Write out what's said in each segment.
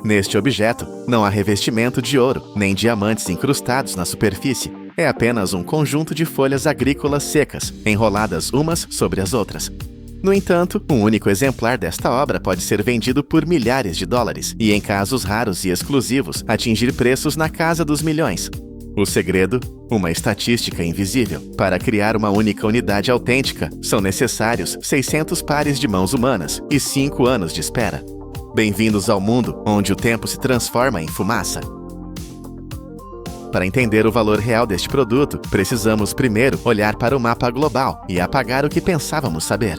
Neste objeto, não há revestimento de ouro, nem diamantes incrustados na superfície. É apenas um conjunto de folhas agrícolas secas, enroladas umas sobre as outras. No entanto, um único exemplar desta obra pode ser vendido por milhares de dólares e, em casos raros e exclusivos, atingir preços na casa dos milhões. O segredo? Uma estatística invisível. Para criar uma única unidade autêntica, são necessários 600 pares de mãos humanas e 5 anos de espera. Bem-vindos ao mundo onde o tempo se transforma em fumaça. Para entender o valor real deste produto, precisamos primeiro olhar para o mapa global e apagar o que pensávamos saber.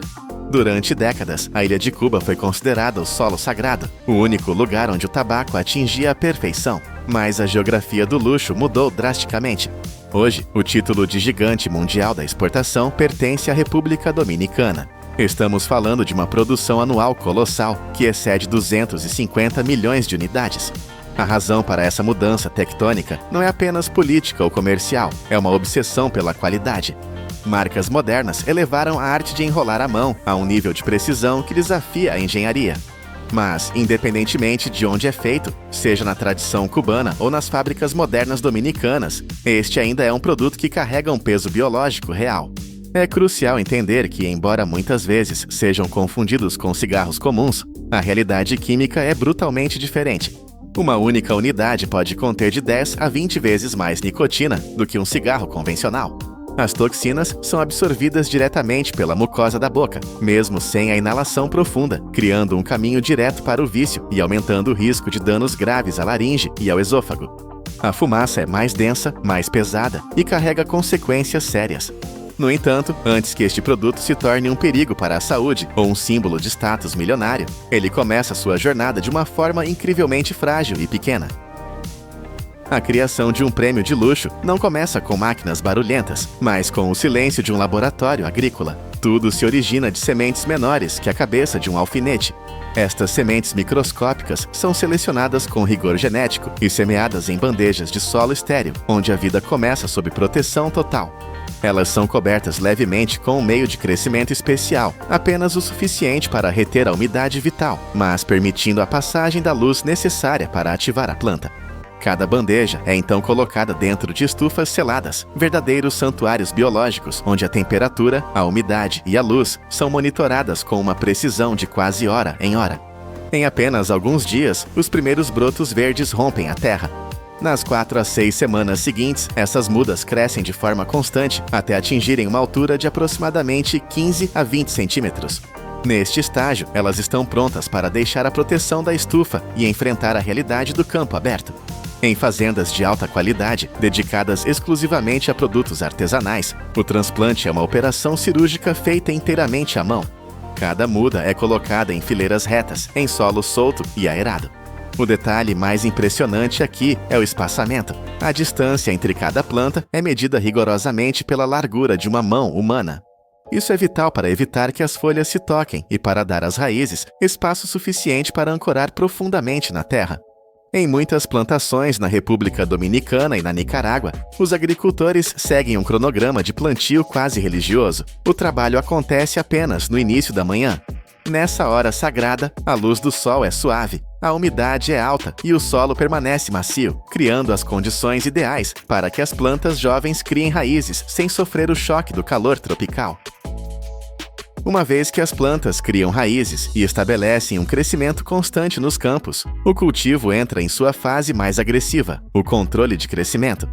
Durante décadas, a ilha de Cuba foi considerada o solo sagrado, o único lugar onde o tabaco atingia a perfeição. Mas a geografia do luxo mudou drasticamente. Hoje, o título de gigante mundial da exportação pertence à República Dominicana. Estamos falando de uma produção anual colossal que excede 250 milhões de unidades. A razão para essa mudança tectônica não é apenas política ou comercial, é uma obsessão pela qualidade. Marcas modernas elevaram a arte de enrolar à mão a um nível de precisão que desafia a engenharia. Mas, independentemente de onde é feito, seja na tradição cubana ou nas fábricas modernas dominicanas, este ainda é um produto que carrega um peso biológico real. É crucial entender que, embora muitas vezes sejam confundidos com cigarros comuns, a realidade química é brutalmente diferente. Uma única unidade pode conter de 10 a 20 vezes mais nicotina do que um cigarro convencional. As toxinas são absorvidas diretamente pela mucosa da boca, mesmo sem a inalação profunda, criando um caminho direto para o vício e aumentando o risco de danos graves à laringe e ao esôfago. A fumaça é mais densa, mais pesada e carrega consequências sérias. No entanto, antes que este produto se torne um perigo para a saúde ou um símbolo de status milionário, ele começa sua jornada de uma forma incrivelmente frágil e pequena. A criação de um prêmio de luxo não começa com máquinas barulhentas, mas com o silêncio de um laboratório agrícola. Tudo se origina de sementes menores que a cabeça de um alfinete. Estas sementes microscópicas são selecionadas com rigor genético e semeadas em bandejas de solo estéril, onde a vida começa sob proteção total. Elas são cobertas levemente com um meio de crescimento especial, apenas o suficiente para reter a umidade vital, mas permitindo a passagem da luz necessária para ativar a planta. Cada bandeja é então colocada dentro de estufas seladas, verdadeiros santuários biológicos, onde a temperatura, a umidade e a luz são monitoradas com uma precisão de quase hora em hora. Em apenas alguns dias, os primeiros brotos verdes rompem a terra. Nas 4 a 6 semanas seguintes, essas mudas crescem de forma constante até atingirem uma altura de aproximadamente 15 a 20 centímetros. Neste estágio, elas estão prontas para deixar a proteção da estufa e enfrentar a realidade do campo aberto. Em fazendas de alta qualidade, dedicadas exclusivamente a produtos artesanais, o transplante é uma operação cirúrgica feita inteiramente à mão. Cada muda é colocada em fileiras retas, em solo solto e aerado. O detalhe mais impressionante aqui é o espaçamento. A distância entre cada planta é medida rigorosamente pela largura de uma mão humana. Isso é vital para evitar que as folhas se toquem e para dar às raízes espaço suficiente para ancorar profundamente na terra. Em muitas plantações na República Dominicana e na Nicarágua, os agricultores seguem um cronograma de plantio quase religioso. O trabalho acontece apenas no início da manhã. Nessa hora sagrada, a luz do sol é suave, a umidade é alta e o solo permanece macio, criando as condições ideais para que as plantas jovens criem raízes sem sofrer o choque do calor tropical. Uma vez que as plantas criam raízes e estabelecem um crescimento constante nos campos, o cultivo entra em sua fase mais agressiva, o controle de crescimento.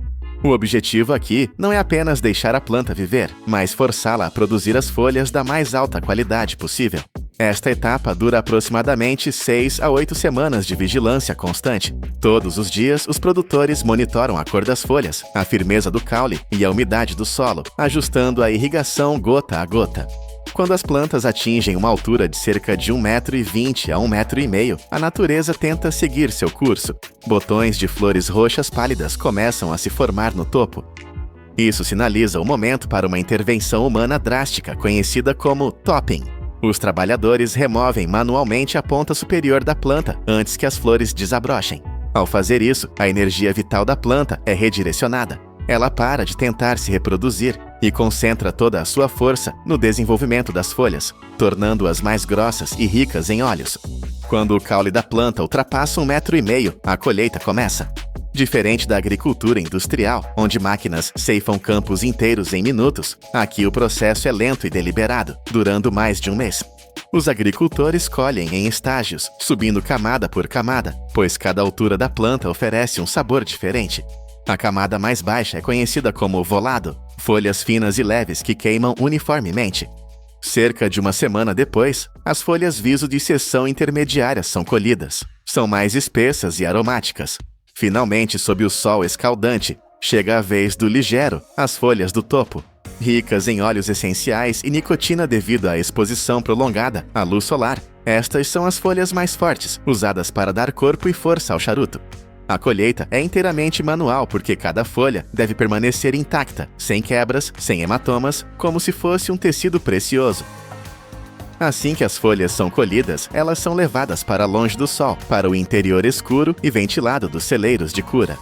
O objetivo aqui não é apenas deixar a planta viver, mas forçá-la a produzir as folhas da mais alta qualidade possível. Esta etapa dura aproximadamente 6 a 8 semanas de vigilância constante. Todos os dias, os produtores monitoram a cor das folhas, a firmeza do caule e a umidade do solo, ajustando a irrigação gota a gota. Quando as plantas atingem uma altura de cerca de 1,20 m a 1,5 m, a natureza tenta seguir seu curso. Botões de flores roxas pálidas começam a se formar no topo. Isso sinaliza o momento para uma intervenção humana drástica, conhecida como topping. Os trabalhadores removem manualmente a ponta superior da planta antes que as flores desabrochem. Ao fazer isso, a energia vital da planta é redirecionada. Ela para de tentar se reproduzir e concentra toda a sua força no desenvolvimento das folhas, tornando-as mais grossas e ricas em óleos. Quando o caule da planta ultrapassa 1,5 m, a colheita começa. Diferente da agricultura industrial, onde máquinas ceifam campos inteiros em minutos, aqui o processo é lento e deliberado, durando mais de um mês. Os agricultores colhem em estágios, subindo camada por camada, pois cada altura da planta oferece um sabor diferente. A camada mais baixa é conhecida como volado, folhas finas e leves que queimam uniformemente. Cerca de uma semana depois, as folhas viso de seção intermediária são colhidas. São mais espessas e aromáticas. Finalmente, sob o sol escaldante, chega a vez do ligero, as folhas do topo. Ricas em óleos essenciais e nicotina devido à exposição prolongada à luz solar, estas são as folhas mais fortes, usadas para dar corpo e força ao charuto. A colheita é inteiramente manual porque cada folha deve permanecer intacta, sem quebras, sem hematomas, como se fosse um tecido precioso. Assim que as folhas são colhidas, elas são levadas para longe do sol, para o interior escuro e ventilado dos celeiros de cura.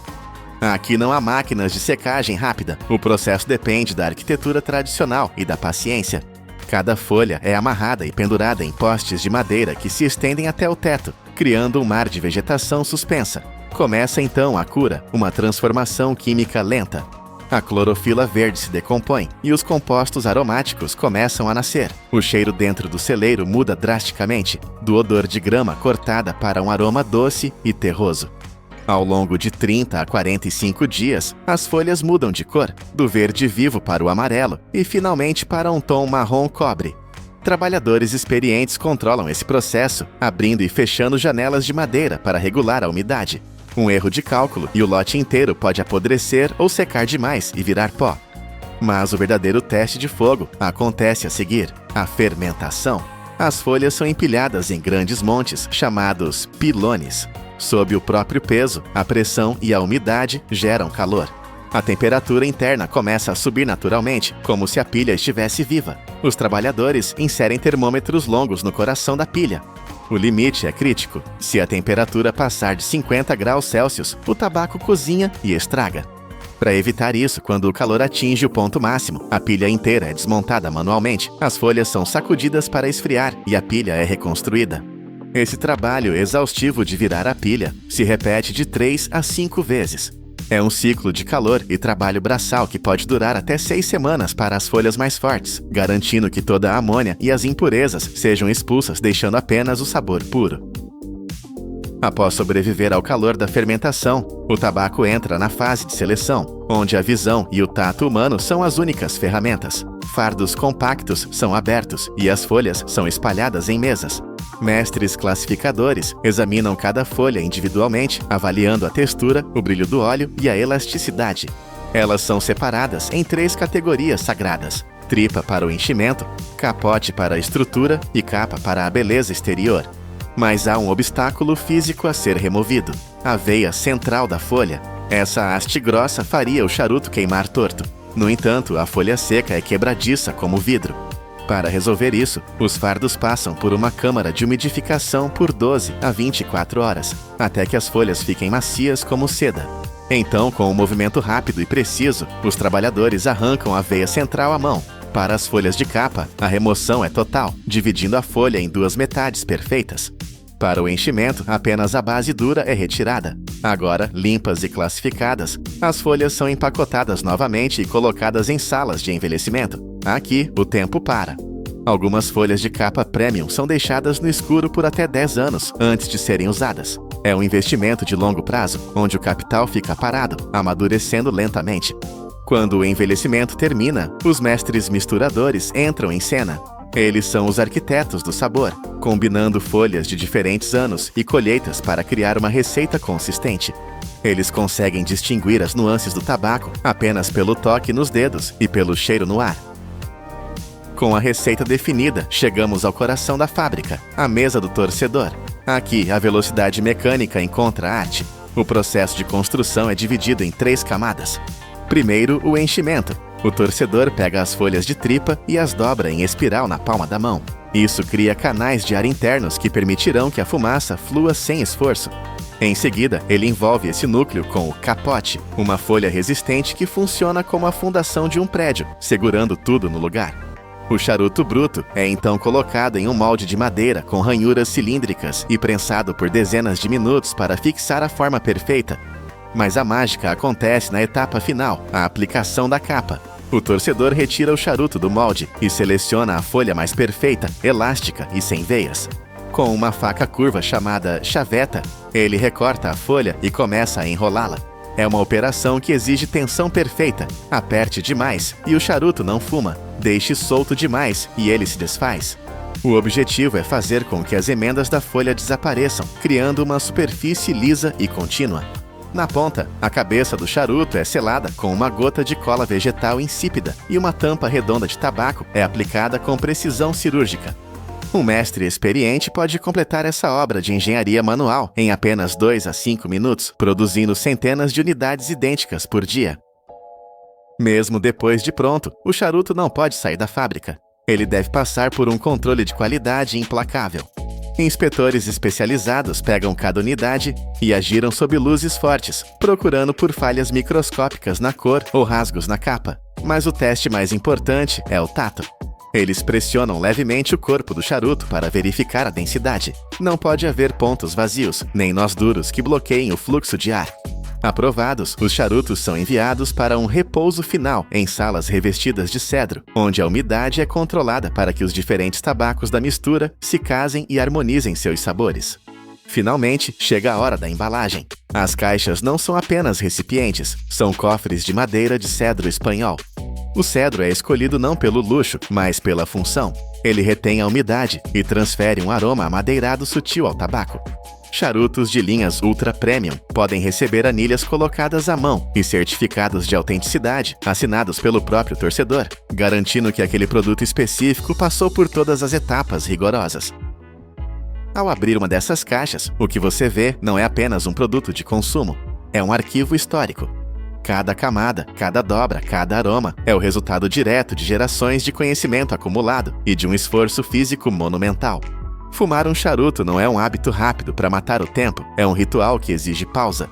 Aqui não há máquinas de secagem rápida, o processo depende da arquitetura tradicional e da paciência. Cada folha é amarrada e pendurada em postes de madeira que se estendem até o teto, criando um mar de vegetação suspensa. Começa então a cura, uma transformação química lenta. A clorofila verde se decompõe e os compostos aromáticos começam a nascer. O cheiro dentro do celeiro muda drasticamente, do odor de grama cortada para um aroma doce e terroso. Ao longo de 30 a 45 dias, as folhas mudam de cor, do verde vivo para o amarelo e finalmente para um tom marrom cobre. Trabalhadores experientes controlam esse processo, abrindo e fechando janelas de madeira para regular a umidade. Um erro de cálculo e o lote inteiro pode apodrecer ou secar demais e virar pó. Mas o verdadeiro teste de fogo acontece a seguir, a fermentação. As folhas são empilhadas em grandes montes, chamados pilones. Sob o próprio peso, a pressão e a umidade geram calor. A temperatura interna começa a subir naturalmente, como se a pilha estivesse viva. Os trabalhadores inserem termômetros longos no coração da pilha. O limite é crítico. Se a temperatura passar de 50 graus Celsius, o tabaco cozinha e estraga. Para evitar isso, quando o calor atinge o ponto máximo, a pilha inteira é desmontada manualmente, as folhas são sacudidas para esfriar e a pilha é reconstruída. Esse trabalho exaustivo de virar a pilha se repete de 3 a 5 vezes. É um ciclo de calor e trabalho braçal que pode durar até 6 semanas para as folhas mais fortes, garantindo que toda a amônia e as impurezas sejam expulsas, deixando apenas o sabor puro. Após sobreviver ao calor da fermentação, o tabaco entra na fase de seleção, onde a visão e o tato humano são as únicas ferramentas. Fardos compactos são abertos e as folhas são espalhadas em mesas. Mestres classificadores examinam cada folha individualmente, avaliando a textura, o brilho do óleo e a elasticidade. Elas são separadas em 3 categorias sagradas: tripa para o enchimento, capote para a estrutura e capa para a beleza exterior. Mas há um obstáculo físico a ser removido: a veia central da folha. Essa haste grossa faria o charuto queimar torto. No entanto, a folha seca é quebradiça como vidro. Para resolver isso, os fardos passam por uma câmara de umidificação por 12 a 24 horas, até que as folhas fiquem macias como seda. Então, com um movimento rápido e preciso, os trabalhadores arrancam a veia central à mão. Para as folhas de capa, a remoção é total, dividindo a folha em 2 metades perfeitas. Para o enchimento, apenas a base dura é retirada. Agora, limpas e classificadas, as folhas são empacotadas novamente e colocadas em salas de envelhecimento. Aqui, o tempo para. Algumas folhas de capa premium são deixadas no escuro por até 10 anos antes de serem usadas. É um investimento de longo prazo, onde o capital fica parado, amadurecendo lentamente. Quando o envelhecimento termina, os mestres misturadores entram em cena. Eles são os arquitetos do sabor, combinando folhas de diferentes anos e colheitas para criar uma receita consistente. Eles conseguem distinguir as nuances do tabaco apenas pelo toque nos dedos e pelo cheiro no ar. Com a receita definida, chegamos ao coração da fábrica, a mesa do torcedor. Aqui, a velocidade mecânica encontra a arte. O processo de construção é dividido em 3 camadas. Primeiro, o enchimento. O torcedor pega as folhas de tripa e as dobra em espiral na palma da mão. Isso cria canais de ar internos que permitirão que a fumaça flua sem esforço. Em seguida, ele envolve esse núcleo com o capote, uma folha resistente que funciona como a fundação de um prédio, segurando tudo no lugar. O charuto bruto é então colocado em um molde de madeira com ranhuras cilíndricas e prensado por dezenas de minutos para fixar a forma perfeita. Mas a mágica acontece na etapa final, a aplicação da capa. O torcedor retira o charuto do molde e seleciona a folha mais perfeita, elástica e sem veias. Com uma faca curva chamada chaveta, ele recorta a folha e começa a enrolá-la. É uma operação que exige tensão perfeita. Aperte demais e o charuto não fuma. Deixe solto demais e ele se desfaz. O objetivo é fazer com que as emendas da folha desapareçam, criando uma superfície lisa e contínua. Na ponta, a cabeça do charuto é selada com uma gota de cola vegetal insípida e uma tampa redonda de tabaco é aplicada com precisão cirúrgica. Um mestre experiente pode completar essa obra de engenharia manual em apenas 2 a 5 minutos, produzindo centenas de unidades idênticas por dia. Mesmo depois de pronto, o charuto não pode sair da fábrica. Ele deve passar por um controle de qualidade implacável. Inspetores especializados pegam cada unidade e agiram sob luzes fortes, procurando por falhas microscópicas na cor ou rasgos na capa. Mas o teste mais importante é o tato. Eles pressionam levemente o corpo do charuto para verificar a densidade. Não pode haver pontos vazios, nem nós duros que bloqueiem o fluxo de ar. Aprovados, os charutos são enviados para um repouso final em salas revestidas de cedro, onde a umidade é controlada para que os diferentes tabacos da mistura se casem e harmonizem seus sabores. Finalmente, chega a hora da embalagem. As caixas não são apenas recipientes, são cofres de madeira de cedro espanhol. O cedro é escolhido não pelo luxo, mas pela função. Ele retém a umidade e transfere um aroma amadeirado sutil ao tabaco. Charutos de linhas Ultra Premium podem receber anilhas colocadas à mão e certificados de autenticidade assinados pelo próprio torcedor, garantindo que aquele produto específico passou por todas as etapas rigorosas. Ao abrir uma dessas caixas, o que você vê não é apenas um produto de consumo, é um arquivo histórico. Cada camada, cada dobra, cada aroma é o resultado direto de gerações de conhecimento acumulado e de um esforço físico monumental. Fumar um charuto não é um hábito rápido para matar o tempo, é um ritual que exige pausa.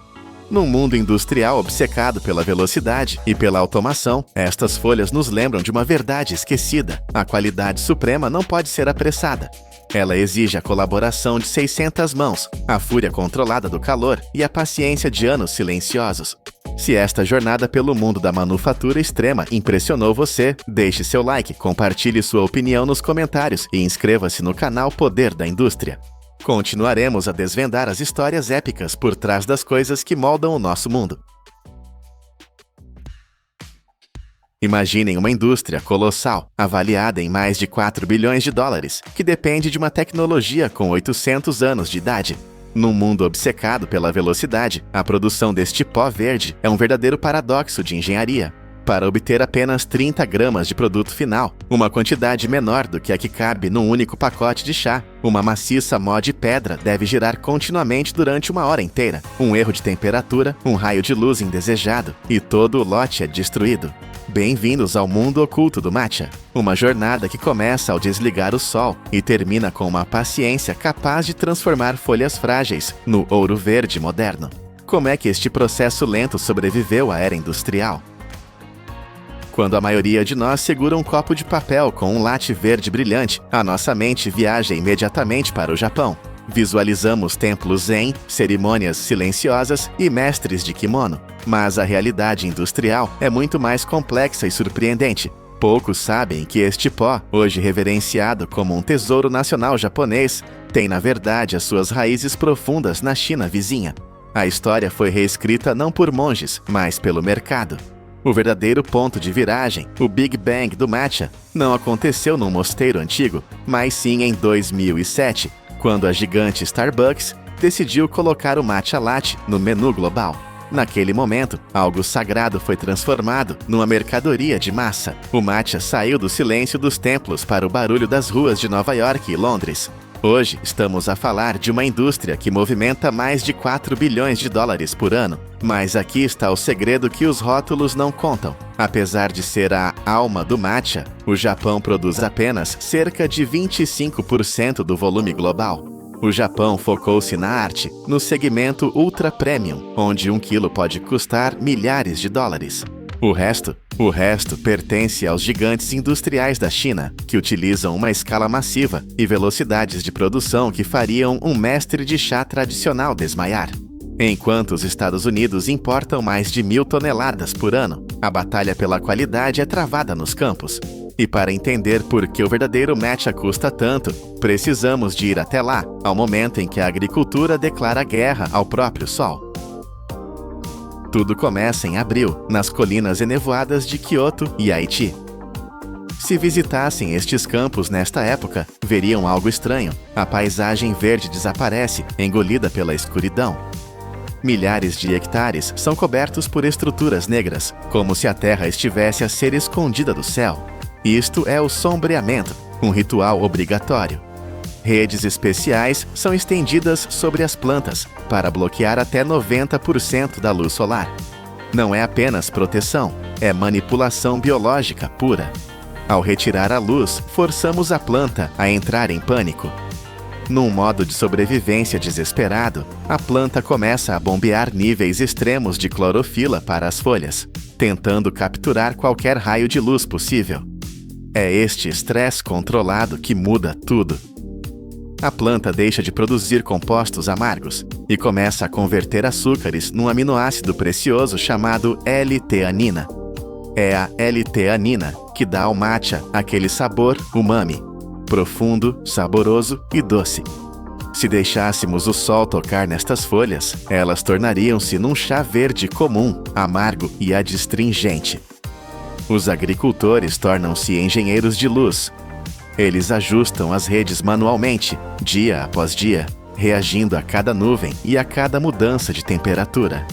Num mundo industrial obcecado pela velocidade e pela automação, estas folhas nos lembram de uma verdade esquecida: a qualidade suprema não pode ser apressada. Ela exige a colaboração de 600 mãos, a fúria controlada do calor e a paciência de anos silenciosos. Se esta jornada pelo mundo da manufatura extrema impressionou você, deixe seu like, compartilhe sua opinião nos comentários e inscreva-se no canal Poder da Indústria. Continuaremos a desvendar as histórias épicas por trás das coisas que moldam o nosso mundo. Imaginem uma indústria colossal, avaliada em mais de 4 bilhões de dólares, que depende de uma tecnologia com 800 anos de idade. Num mundo obcecado pela velocidade, a produção deste pó verde é um verdadeiro paradoxo de engenharia. Para obter apenas 30 gramas de produto final, uma quantidade menor do que a que cabe num único pacote de chá, uma maciça mó de pedra deve girar continuamente durante 1 hora inteira. Um erro de temperatura, um raio de luz indesejado, e todo o lote é destruído. Bem-vindos ao mundo oculto do matcha, uma jornada que começa ao desligar o sol e termina com uma paciência capaz de transformar folhas frágeis no ouro verde moderno. Como é que este processo lento sobreviveu à era industrial? Quando a maioria de nós segura um copo de papel com um latte verde brilhante, a nossa mente viaja imediatamente para o Japão. Visualizamos templos zen, cerimônias silenciosas e mestres de kimono. Mas a realidade industrial é muito mais complexa e surpreendente. Poucos sabem que este pó, hoje reverenciado como um tesouro nacional japonês, tem na verdade as suas raízes profundas na China vizinha. A história foi reescrita não por monges, mas pelo mercado. O verdadeiro ponto de viragem, o Big Bang do matcha, não aconteceu num mosteiro antigo, mas sim em 2007, quando a gigante Starbucks decidiu colocar o matcha latte no menu global. Naquele momento, algo sagrado foi transformado numa mercadoria de massa. O matcha saiu do silêncio dos templos para o barulho das ruas de Nova York e Londres. Hoje, estamos a falar de uma indústria que movimenta mais de 4 bilhões de dólares por ano. Mas aqui está o segredo que os rótulos não contam. Apesar de ser a alma do matcha, o Japão produz apenas cerca de 25% do volume global. O Japão focou-se na arte, no segmento Ultra Premium, onde 1 quilo pode custar milhares de dólares. O resto pertence aos gigantes industriais da China, que utilizam uma escala massiva e velocidades de produção que fariam um mestre de chá tradicional desmaiar. Enquanto os Estados Unidos importam mais de 1.000 toneladas por ano, a batalha pela qualidade é travada nos campos. E para entender por que o verdadeiro matcha custa tanto, precisamos de ir até lá, ao momento em que a agricultura declara guerra ao próprio sol. Tudo começa em abril, nas colinas enevoadas de Kyoto e Haiti. Se visitassem estes campos nesta época, veriam algo estranho. A paisagem verde desaparece, engolida pela escuridão. Milhares de hectares são cobertos por estruturas negras, como se a terra estivesse a ser escondida do céu. Isto é o sombreamento, um ritual obrigatório. Redes especiais são estendidas sobre as plantas para bloquear até 90% da luz solar. Não é apenas proteção, é manipulação biológica pura. Ao retirar a luz, forçamos a planta a entrar em pânico. Num modo de sobrevivência desesperado, a planta começa a bombear níveis extremos de clorofila para as folhas, tentando capturar qualquer raio de luz possível. É este estresse controlado que muda tudo. A planta deixa de produzir compostos amargos e começa a converter açúcares num aminoácido precioso chamado L-teanina. É a L-teanina que dá ao matcha aquele sabor umami, profundo, saboroso e doce. Se deixássemos o sol tocar nestas folhas, elas tornariam-se num chá verde comum, amargo e adstringente. Os agricultores tornam-se engenheiros de luz. Eles ajustam as redes manualmente, dia após dia, reagindo a cada nuvem e a cada mudança de temperatura.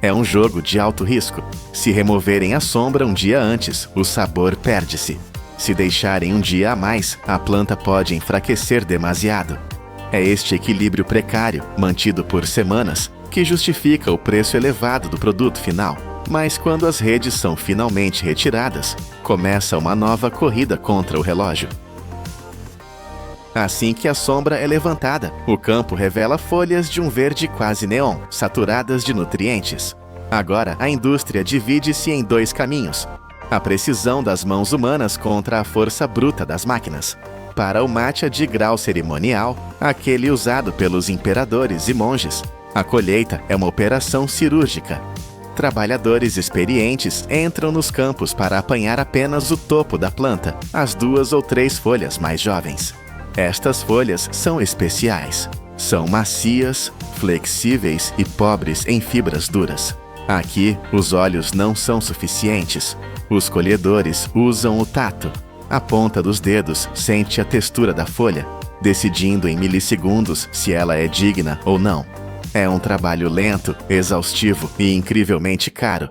É um jogo de alto risco. Se removerem a sombra um dia antes, o sabor perde-se. Se deixarem um dia a mais, a planta pode enfraquecer demasiado. É este equilíbrio precário, mantido por semanas, que justifica o preço elevado do produto final. Mas quando as redes são finalmente retiradas, começa uma nova corrida contra o relógio. Assim que a sombra é levantada, o campo revela folhas de um verde quase neon, saturadas de nutrientes. Agora, a indústria divide-se em dois caminhos: a precisão das mãos humanas contra a força bruta das máquinas. Para o matcha de grau cerimonial, aquele usado pelos imperadores e monges, a colheita é uma operação cirúrgica. Trabalhadores experientes entram nos campos para apanhar apenas o topo da planta, as 2 ou 3 folhas mais jovens. Estas folhas são especiais. São macias, flexíveis e pobres em fibras duras. Aqui, os olhos não são suficientes. Os colhedores usam o tato. A ponta dos dedos sente a textura da folha, decidindo em milissegundos se ela é digna ou não. É um trabalho lento, exaustivo e incrivelmente caro.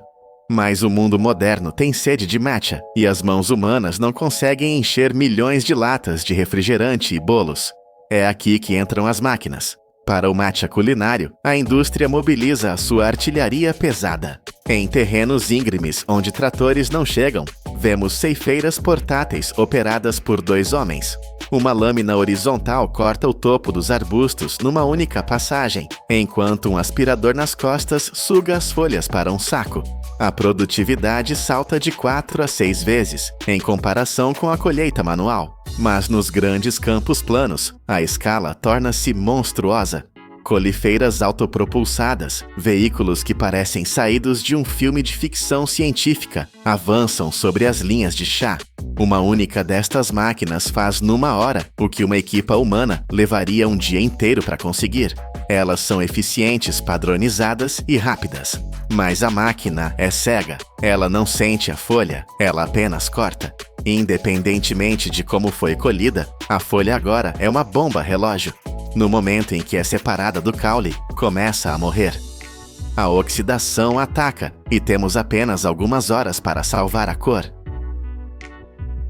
Mas o mundo moderno tem sede de matcha e as mãos humanas não conseguem encher milhões de latas de refrigerante e bolos. É aqui que entram as máquinas. Para o matcha culinário, a indústria mobiliza a sua artilharia pesada. Em terrenos íngremes onde tratores não chegam, vemos ceifeiras portáteis operadas por 2 homens. Uma lâmina horizontal corta o topo dos arbustos numa única passagem, enquanto um aspirador nas costas suga as folhas para um saco. A produtividade salta de 4 a 6 vezes, em comparação com a colheita manual. Mas nos grandes campos planos, a escala torna-se monstruosa. Colifeiras autopropulsadas, veículos que parecem saídos de um filme de ficção científica, avançam sobre as linhas de chá. Uma única destas máquinas faz numa hora o que uma equipa humana levaria um dia inteiro para conseguir. Elas são eficientes, padronizadas e rápidas. Mas a máquina é cega. Ela não sente a folha, ela apenas corta. Independentemente de como foi colhida, a folha agora é uma bomba relógio. No momento em que é separada do caule, começa a morrer. A oxidação ataca e temos apenas algumas horas para salvar a cor.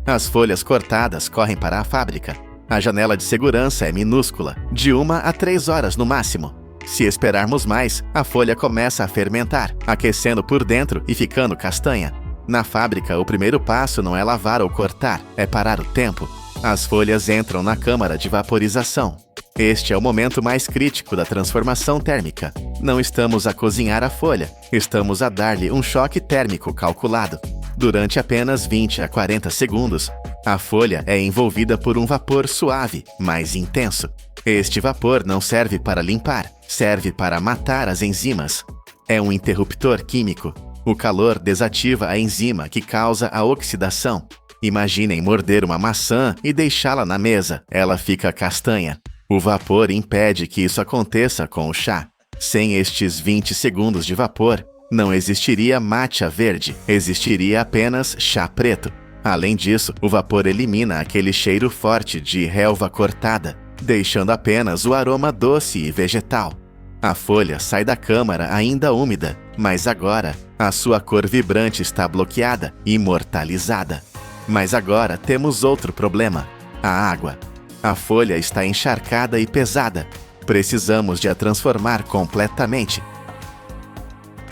As folhas cortadas correm para a fábrica. A janela de segurança é minúscula, de 1 a 3 horas no máximo. Se esperarmos mais, a folha começa a fermentar, aquecendo por dentro e ficando castanha. Na fábrica, o primeiro passo não é lavar ou cortar, é parar o tempo. As folhas entram na câmara de vaporização. Este é o momento mais crítico da transformação térmica. Não estamos a cozinhar a folha, estamos a dar-lhe um choque térmico calculado. Durante apenas 20 a 40 segundos, a folha é envolvida por um vapor suave, mais intenso. Este vapor não serve para limpar, serve para matar as enzimas. É um interruptor químico. O calor desativa a enzima que causa a oxidação. Imaginem morder uma maçã e deixá-la na mesa, ela fica castanha. O vapor impede que isso aconteça com o chá. Sem estes 20 segundos de vapor, não existiria matcha verde, existiria apenas chá preto. Além disso, o vapor elimina aquele cheiro forte de relva cortada, deixando apenas o aroma doce e vegetal. A folha sai da câmara ainda úmida, mas agora a sua cor vibrante está bloqueada, imortalizada. Mas agora temos outro problema: a água. A folha está encharcada e pesada. Precisamos de a transformar completamente.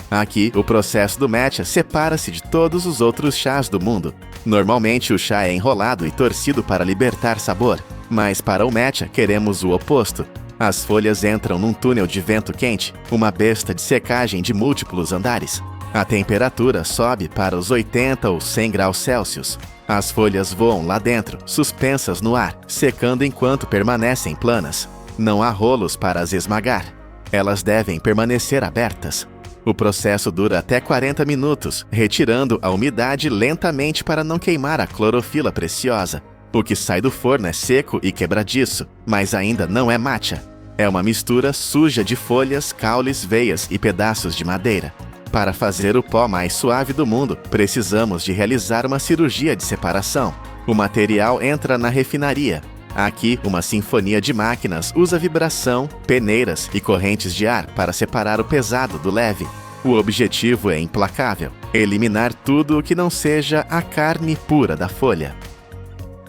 Aqui, o processo do matcha separa-se de todos os outros chás do mundo. Normalmente, o chá é enrolado e torcido para libertar sabor, mas para o matcha queremos o oposto. As folhas entram num túnel de vento quente, uma besta de secagem de múltiplos andares. A temperatura sobe para os 80 ou 100 graus Celsius. As folhas voam lá dentro, suspensas no ar, secando enquanto permanecem planas. Não há rolos para as esmagar. Elas devem permanecer abertas. O processo dura até 40 minutos, retirando a umidade lentamente para não queimar a clorofila preciosa. O que sai do forno é seco e quebradiço, mas ainda não é matcha. É uma mistura suja de folhas, caules, veias e pedaços de madeira. Para fazer o pó mais suave do mundo, precisamos de realizar uma cirurgia de separação. O material entra na refinaria. Aqui, uma sinfonia de máquinas usa vibração, peneiras e correntes de ar para separar o pesado do leve. O objetivo é implacável: eliminar tudo o que não seja a carne pura da folha.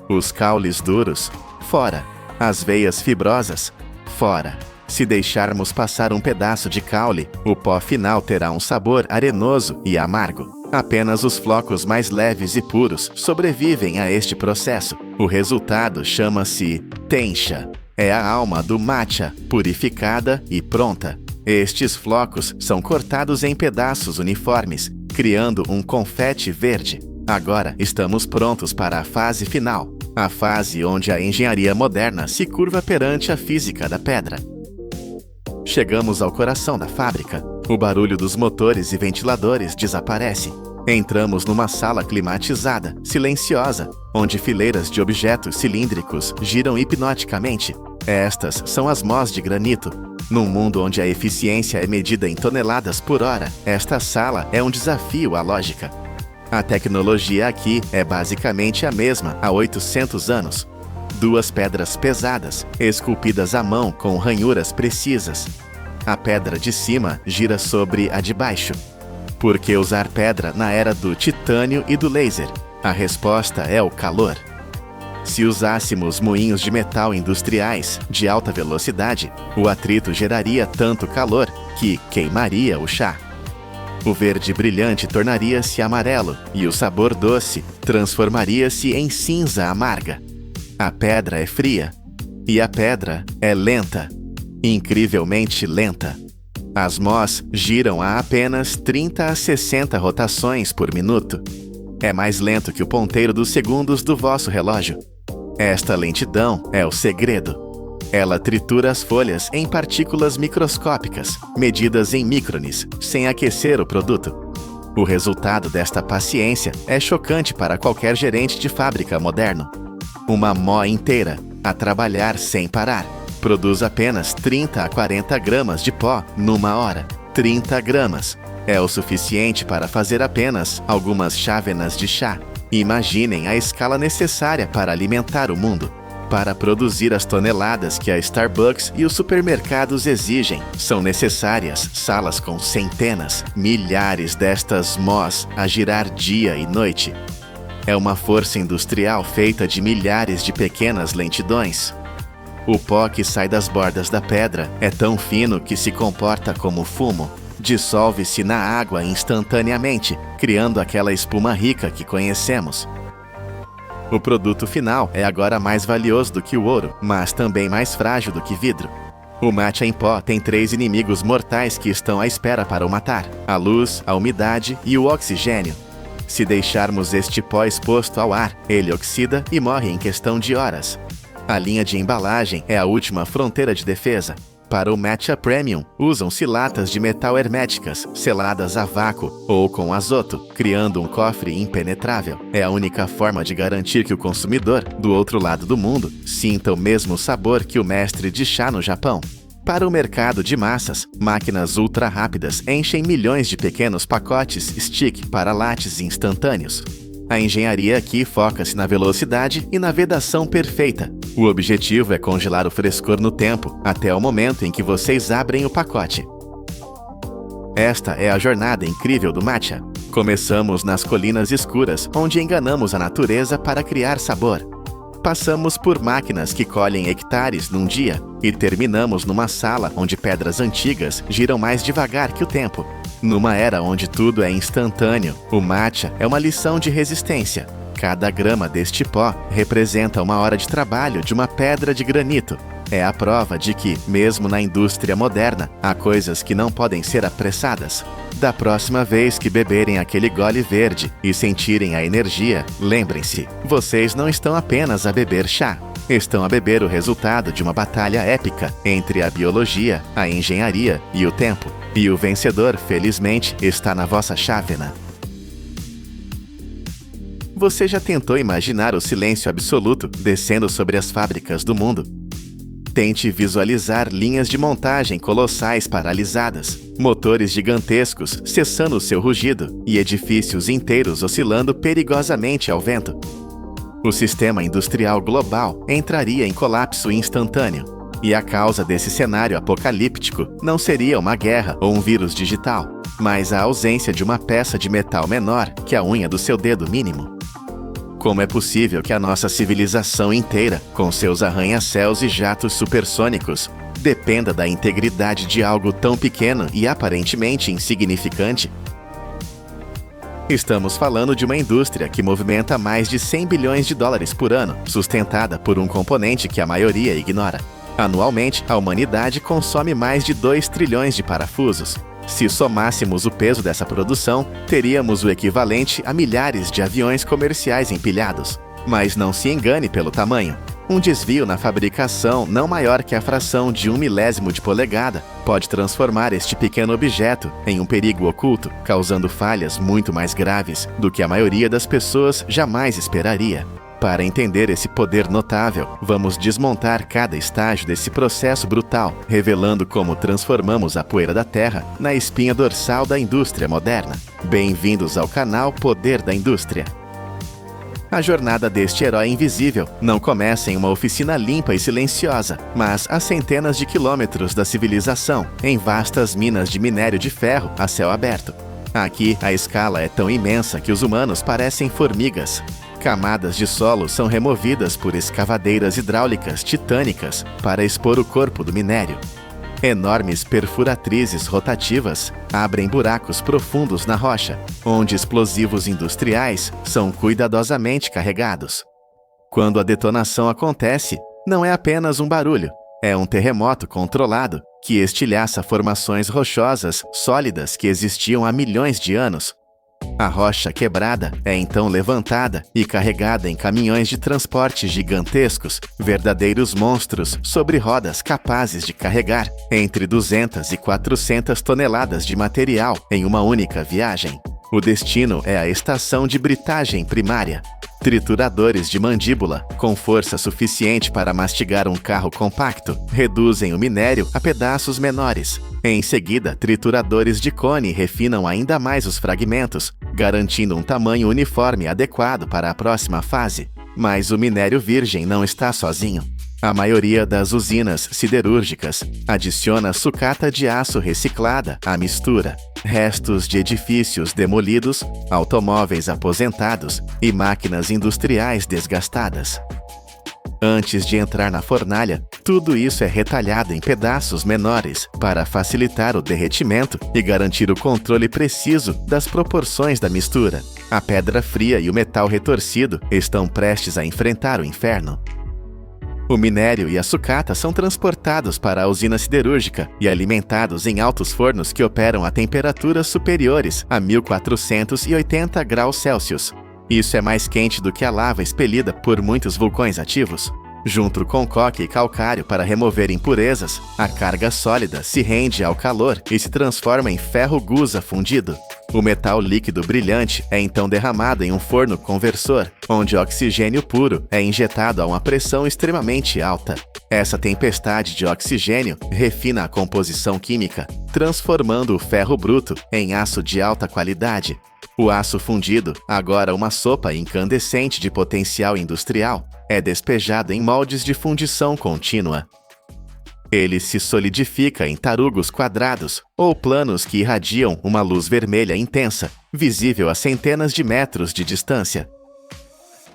Os caules duros, fora. As veias fibrosas, fora. Se deixarmos passar um pedaço de caule, o pó final terá um sabor arenoso e amargo. Apenas os flocos mais leves e puros sobrevivem a este processo. O resultado chama-se tencha. É a alma do matcha, purificada e pronta. Estes flocos são cortados em pedaços uniformes, criando um confete verde. Agora estamos prontos para a fase final, a fase onde a engenharia moderna se curva perante a física da pedra. Chegamos ao coração da fábrica. O barulho dos motores e ventiladores desaparece. Entramos numa sala climatizada, silenciosa, onde fileiras de objetos cilíndricos giram hipnoticamente. Estas são as mós de granito. Num mundo onde a eficiência é medida em toneladas por hora, esta sala é um desafio à lógica. A tecnologia aqui é basicamente a mesma há 800 anos. 2 pedras pesadas, esculpidas à mão com ranhuras precisas. A pedra de cima gira sobre a de baixo. Por que usar pedra na era do titânio e do laser? A resposta é o calor. Se usássemos moinhos de metal industriais de alta velocidade, o atrito geraria tanto calor que queimaria o chá. O verde brilhante tornaria-se amarelo e o sabor doce transformaria-se em cinza amarga. A pedra é fria e a pedra é lenta, incrivelmente lenta. As mós giram a apenas 30 a 60 rotações por minuto. É mais lento que o ponteiro dos segundos do vosso relógio. Esta lentidão é o segredo. Ela tritura as folhas em partículas microscópicas, medidas em micrones, sem aquecer o produto. O resultado desta paciência é chocante para qualquer gerente de fábrica moderno. Uma mó inteira, a trabalhar sem parar, produz apenas 30 a 40 gramas de pó numa hora. 30 gramas é o suficiente para fazer apenas algumas chávenas de chá. Imaginem a escala necessária para alimentar o mundo. Para produzir as toneladas que a Starbucks e os supermercados exigem, são necessárias salas com centenas, milhares destas mós a girar dia e noite. É uma força industrial feita de milhares de pequenas lentidões. O pó que sai das bordas da pedra é tão fino que se comporta como fumo. Dissolve-se na água instantaneamente, criando aquela espuma rica que conhecemos. O produto final é agora mais valioso do que o ouro, mas também mais frágil do que vidro. O matcha em pó tem 3 inimigos mortais que estão à espera para o matar: a luz, a umidade e o oxigênio. Se deixarmos este pó exposto ao ar, ele oxida e morre em questão de horas. A linha de embalagem é a última fronteira de defesa. Para o Matcha Premium, usam-se latas de metal herméticas, seladas a vácuo ou com azoto, criando um cofre impenetrável. É a única forma de garantir que o consumidor, do outro lado do mundo, sinta o mesmo sabor que o mestre de chá no Japão. Para o mercado de massas, máquinas ultra rápidas enchem milhões de pequenos pacotes stick para lattes instantâneos. A engenharia aqui foca-se na velocidade e na vedação perfeita. O objetivo é congelar o frescor no tempo, até o momento em que vocês abrem o pacote. Esta é a jornada incrível do matcha. Começamos nas colinas escuras, onde enganamos a natureza para criar sabor. Passamos por máquinas que colhem hectares num dia e terminamos numa sala onde pedras antigas giram mais devagar que o tempo. Numa era onde tudo é instantâneo, o matcha é uma lição de resistência. Cada grama deste pó representa uma hora de trabalho de uma pedra de granito. É a prova de que, mesmo na indústria moderna, há coisas que não podem ser apressadas. Da próxima vez que beberem aquele gole verde e sentirem a energia, lembrem-se, vocês não estão apenas a beber chá. Estão a beber o resultado de uma batalha épica entre a biologia, a engenharia e o tempo. E o vencedor, felizmente, está na vossa chávena. Você já tentou imaginar o silêncio absoluto descendo sobre as fábricas do mundo? Tente visualizar linhas de montagem colossais paralisadas, motores gigantescos cessando seu rugido e edifícios inteiros oscilando perigosamente ao vento. O sistema industrial global entraria em colapso instantâneo. E a causa desse cenário apocalíptico não seria uma guerra ou um vírus digital, mas a ausência de uma peça de metal menor que a unha do seu dedo mínimo. Como é possível que a nossa civilização inteira, com seus arranha-céus e jatos supersônicos, dependa da integridade de algo tão pequeno e aparentemente insignificante? Estamos falando de uma indústria que movimenta mais de 100 bilhões de dólares por ano, sustentada por um componente que a maioria ignora. Anualmente, a humanidade consome mais de 2 trilhões de parafusos. Se somássemos o peso dessa produção, teríamos o equivalente a milhares de aviões comerciais empilhados. Mas não se engane pelo tamanho. Um desvio na fabricação não maior que a fração de 1/1000 de polegada pode transformar este pequeno objeto em um perigo oculto, causando falhas muito mais graves do que a maioria das pessoas jamais esperaria. Para entender esse poder notável, vamos desmontar cada estágio desse processo brutal, revelando como transformamos a poeira da Terra na espinha dorsal da indústria moderna. Bem-vindos ao canal Poder da Indústria. A jornada deste herói invisível não começa em uma oficina limpa e silenciosa, mas a centenas de quilômetros da civilização, em vastas minas de minério de ferro a céu aberto. Aqui, a escala é tão imensa que os humanos parecem formigas. Camadas de solo são removidas por escavadeiras hidráulicas titânicas para expor o corpo do minério. Enormes perfuratrizes rotativas abrem buracos profundos na rocha, onde explosivos industriais são cuidadosamente carregados. Quando a detonação acontece, não é apenas um barulho, é um terremoto controlado que estilhaça formações rochosas sólidas que existiam há milhões de anos. A rocha quebrada é então levantada e carregada em caminhões de transporte gigantescos, verdadeiros monstros sobre rodas capazes de carregar entre 200 e 400 toneladas de material em uma única viagem. O destino é a estação de britagem primária. Trituradores de mandíbula, com força suficiente para mastigar um carro compacto, reduzem o minério a pedaços menores. Em seguida, trituradores de cone refinam ainda mais os fragmentos, garantindo um tamanho uniforme adequado para a próxima fase. Mas o minério virgem não está sozinho. A maioria das usinas siderúrgicas adiciona sucata de aço reciclada à mistura, restos de edifícios demolidos, automóveis aposentados e máquinas industriais desgastadas. Antes de entrar na fornalha, tudo isso é retalhado em pedaços menores para facilitar o derretimento e garantir o controle preciso das proporções da mistura. A pedra fria e o metal retorcido estão prestes a enfrentar o inferno. O minério e a sucata são transportados para a usina siderúrgica e alimentados em altos fornos que operam a temperaturas superiores a 1480 graus Celsius. Isso é mais quente do que a lava expelida por muitos vulcões ativos. Junto com coque e calcário para remover impurezas, a carga sólida se rende ao calor e se transforma em ferro gusa fundido. O metal líquido brilhante é então derramado em um forno conversor, onde oxigênio puro é injetado a uma pressão extremamente alta. Essa tempestade de oxigênio refina a composição química, transformando o ferro bruto em aço de alta qualidade. O aço fundido, agora uma sopa incandescente de potencial industrial, é despejado em moldes de fundição contínua. Ele se solidifica em tarugos quadrados ou planos que irradiam uma luz vermelha intensa, visível a centenas de metros de distância.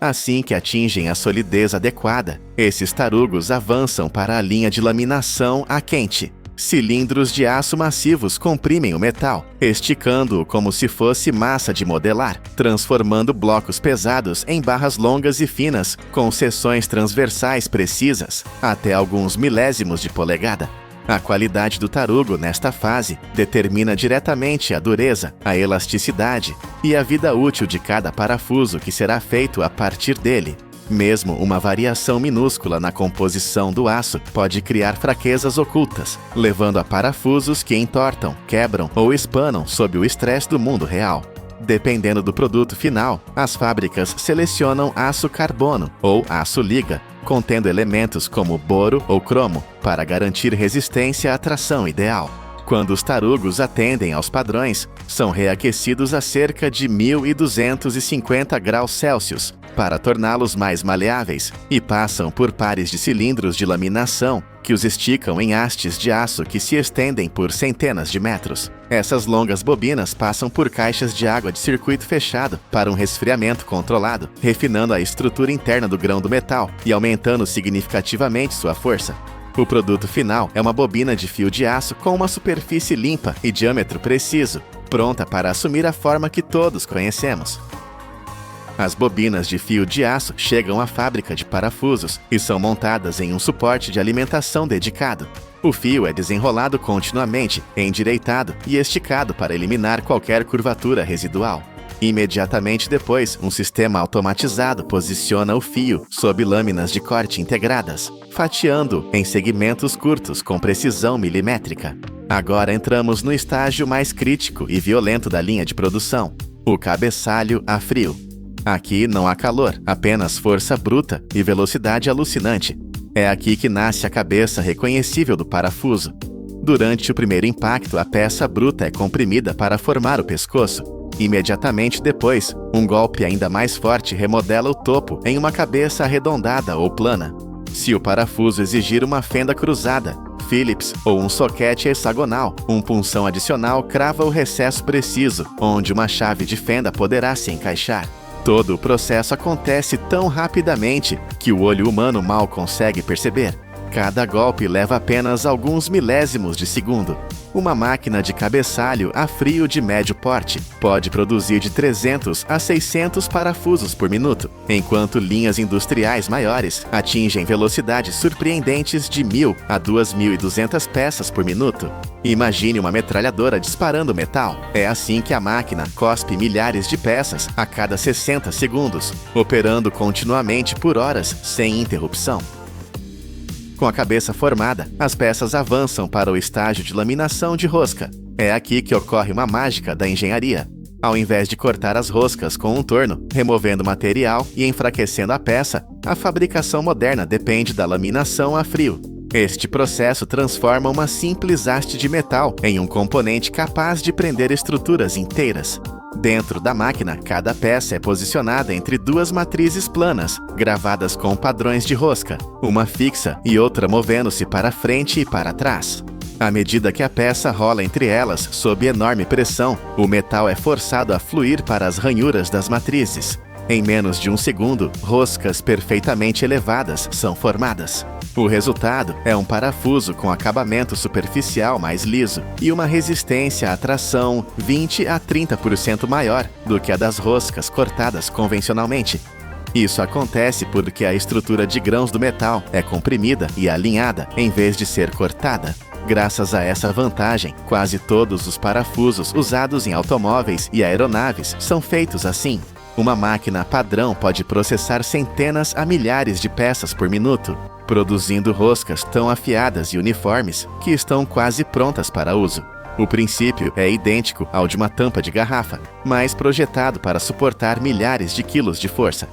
Assim que atingem a solidez adequada, esses tarugos avançam para a linha de laminação a quente. Cilindros de aço massivos comprimem o metal, esticando-o como se fosse massa de modelar, transformando blocos pesados em barras longas e finas, com seções transversais precisas, até alguns milésimos de polegada. A qualidade do tarugo nesta fase determina diretamente a dureza, a elasticidade e a vida útil de cada parafuso que será feito a partir dele. Mesmo uma variação minúscula na composição do aço pode criar fraquezas ocultas, levando a parafusos que entortam, quebram ou espanam sob o estresse do mundo real. Dependendo do produto final, as fábricas selecionam aço carbono ou aço liga, contendo elementos como boro ou cromo, para garantir resistência à tração ideal. Quando os tarugos atendem aos padrões, são reaquecidos a cerca de 1250 graus Celsius, para torná-los mais maleáveis, e passam por pares de cilindros de laminação que os esticam em hastes de aço que se estendem por centenas de metros. Essas longas bobinas passam por caixas de água de circuito fechado para um resfriamento controlado, refinando a estrutura interna do grão do metal e aumentando significativamente sua força. O produto final é uma bobina de fio de aço com uma superfície limpa e diâmetro preciso, pronta para assumir a forma que todos conhecemos. As bobinas de fio de aço chegam à fábrica de parafusos e são montadas em um suporte de alimentação dedicado. O fio é desenrolado continuamente, endireitado e esticado para eliminar qualquer curvatura residual. Imediatamente depois, um sistema automatizado posiciona o fio sob lâminas de corte integradas, fatiando em segmentos curtos com precisão milimétrica. Agora entramos no estágio mais crítico e violento da linha de produção, o cabeçalho a frio. Aqui não há calor, apenas força bruta e velocidade alucinante. É aqui que nasce a cabeça reconhecível do parafuso. Durante o primeiro impacto, a peça bruta é comprimida para formar o pescoço. Imediatamente depois, um golpe ainda mais forte remodela o topo em uma cabeça arredondada ou plana. Se o parafuso exigir uma fenda cruzada, Phillips ou um soquete hexagonal, um punção adicional crava o recesso preciso, onde uma chave de fenda poderá se encaixar. Todo o processo acontece tão rapidamente que o olho humano mal consegue perceber. Cada golpe leva apenas alguns milésimos de segundo. Uma máquina de cabeçalho a frio de médio porte pode produzir de 300 a 600 parafusos por minuto, enquanto linhas industriais maiores atingem velocidades surpreendentes de 1.000 a 2.200 peças por minuto. Imagine uma metralhadora disparando metal. É assim que a máquina cospe milhares de peças a cada 60 segundos, operando continuamente por horas sem interrupção. Com a cabeça formada, as peças avançam para o estágio de laminação de rosca. É aqui que ocorre uma mágica da engenharia. Ao invés de cortar as roscas com um torno, removendo o material e enfraquecendo a peça, a fabricação moderna depende da laminação a frio. Este processo transforma uma simples haste de metal em um componente capaz de prender estruturas inteiras. Dentro da máquina, cada peça é posicionada entre duas matrizes planas, gravadas com padrões de rosca, uma fixa e outra movendo-se para frente e para trás. À medida que a peça rola entre elas, sob enorme pressão, o metal é forçado a fluir para as ranhuras das matrizes. Em menos de um segundo, roscas perfeitamente elevadas são formadas. O resultado é um parafuso com acabamento superficial mais liso e uma resistência à tração 20 a 30% maior do que a das roscas cortadas convencionalmente. Isso acontece porque a estrutura de grãos do metal é comprimida e alinhada em vez de ser cortada. Graças a essa vantagem, quase todos os parafusos usados em automóveis e aeronaves são feitos assim. Uma máquina padrão pode processar centenas a milhares de peças por minuto, produzindo roscas tão afiadas e uniformes que estão quase prontas para uso. O princípio é idêntico ao de uma tampa de garrafa, mas projetado para suportar milhares de quilos de força.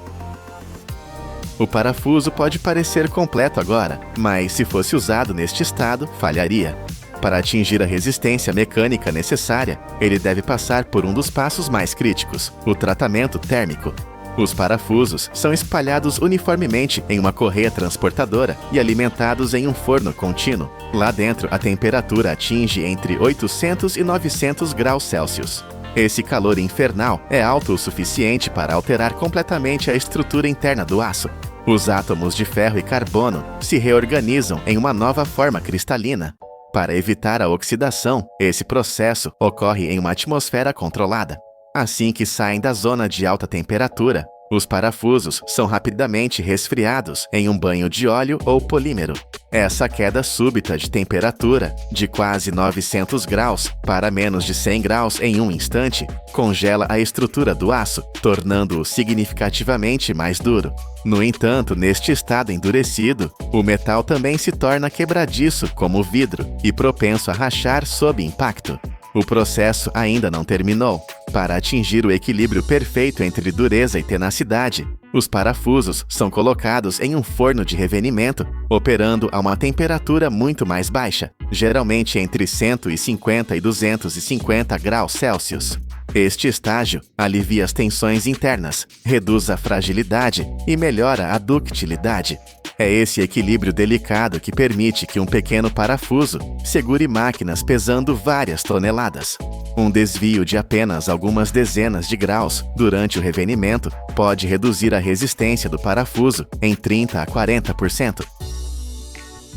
O parafuso pode parecer completo agora, mas se fosse usado neste estado, falharia. Para atingir a resistência mecânica necessária, ele deve passar por um dos passos mais críticos, o tratamento térmico. Os parafusos são espalhados uniformemente em uma correia transportadora e alimentados em um forno contínuo. Lá dentro, a temperatura atinge entre 800 e 900 graus Celsius. Esse calor infernal é alto o suficiente para alterar completamente a estrutura interna do aço. Os átomos de ferro e carbono se reorganizam em uma nova forma cristalina. Para evitar a oxidação, esse processo ocorre em uma atmosfera controlada. Assim que saem da zona de alta temperatura, os parafusos são rapidamente resfriados em um banho de óleo ou polímero. Essa queda súbita de temperatura, de quase 900 graus para menos de 100 graus em um instante, congela a estrutura do aço, tornando-o significativamente mais duro. No entanto, neste estado endurecido, o metal também se torna quebradiço como o vidro e propenso a rachar sob impacto. O processo ainda não terminou. Para atingir o equilíbrio perfeito entre dureza e tenacidade, os parafusos são colocados em um forno de revenimento, operando a uma temperatura muito mais baixa, geralmente entre 150 e 250 graus Celsius. Este estágio alivia as tensões internas, reduz a fragilidade e melhora a ductilidade. É esse equilíbrio delicado que permite que um pequeno parafuso segure máquinas pesando várias toneladas. Um desvio de apenas algumas dezenas de graus durante o revenimento pode reduzir a resistência do parafuso em 30 a 40%.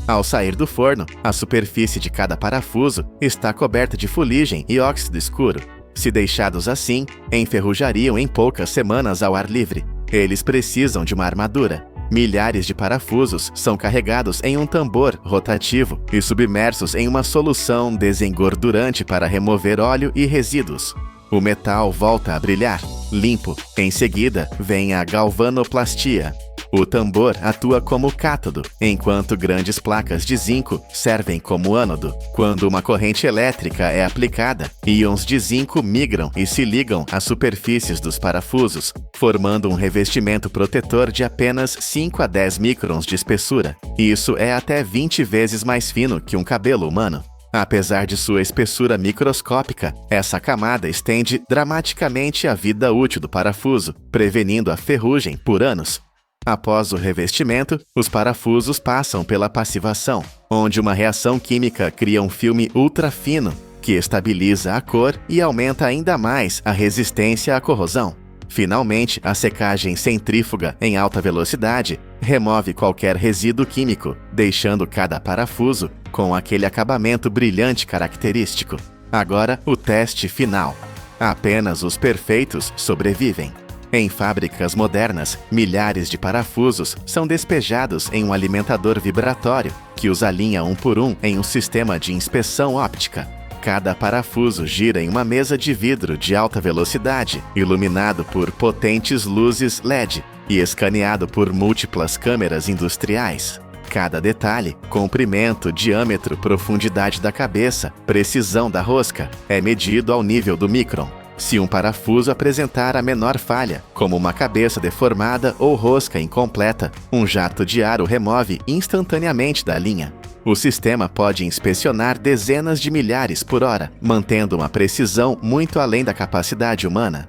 Ao sair do forno, a superfície de cada parafuso está coberta de fuligem e óxido escuro. Se deixados assim, enferrujariam em poucas semanas ao ar livre. Eles precisam de uma armadura. Milhares de parafusos são carregados em um tambor rotativo e submersos em uma solução desengordurante para remover óleo e resíduos. O metal volta a brilhar, limpo. Em seguida, vem a galvanoplastia. O tambor atua como cátodo, enquanto grandes placas de zinco servem como ânodo. Quando uma corrente elétrica é aplicada, íons de zinco migram e se ligam às superfícies dos parafusos, formando um revestimento protetor de apenas 5 a 10 microns de espessura. Isso é até 20 vezes mais fino que um cabelo humano. Apesar de sua espessura microscópica, essa camada estende dramaticamente a vida útil do parafuso, prevenindo a ferrugem por anos. Após o revestimento, os parafusos passam pela passivação, onde uma reação química cria um filme ultra fino, que estabiliza a cor e aumenta ainda mais a resistência à corrosão. Finalmente, a secagem centrífuga em alta velocidade remove qualquer resíduo químico, deixando cada parafuso com aquele acabamento brilhante característico. Agora, o teste final. Apenas os perfeitos sobrevivem. Em fábricas modernas, milhares de parafusos são despejados em um alimentador vibratório que os alinha um por um em um sistema de inspeção óptica. Cada parafuso gira em uma mesa de vidro de alta velocidade, iluminado por potentes luzes LED e escaneado por múltiplas câmeras industriais. Cada detalhe, comprimento, diâmetro, profundidade da cabeça, precisão da rosca, é medido ao nível do micron. Se um parafuso apresentar a menor falha, como uma cabeça deformada ou rosca incompleta, um jato de ar o remove instantaneamente da linha. O sistema pode inspecionar dezenas de milhares por hora, mantendo uma precisão muito além da capacidade humana.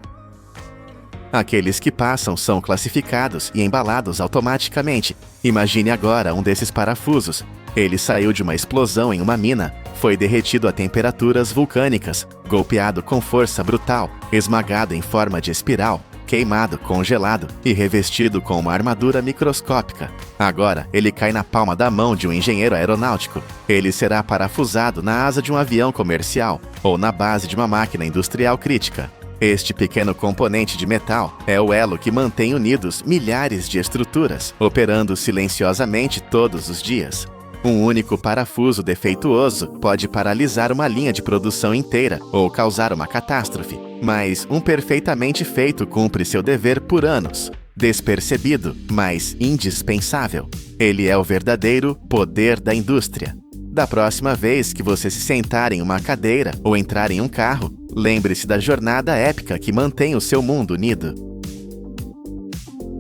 Aqueles que passam são classificados e embalados automaticamente. Imagine agora um desses parafusos. Ele saiu de uma explosão em uma mina, foi derretido a temperaturas vulcânicas, golpeado com força brutal, esmagado em forma de espiral, queimado, congelado e revestido com uma armadura microscópica. Agora, ele cai na palma da mão de um engenheiro aeronáutico. Ele será parafusado na asa de um avião comercial ou na base de uma máquina industrial crítica. Este pequeno componente de metal é o elo que mantém unidos milhares de estruturas, operando silenciosamente todos os dias. Um único parafuso defeituoso pode paralisar uma linha de produção inteira ou causar uma catástrofe, mas um perfeitamente feito cumpre seu dever por anos. Despercebido, mas indispensável. Ele é o verdadeiro poder da indústria. Da próxima vez que você se sentar em uma cadeira ou entrar em um carro, lembre-se da jornada épica que mantém o seu mundo unido.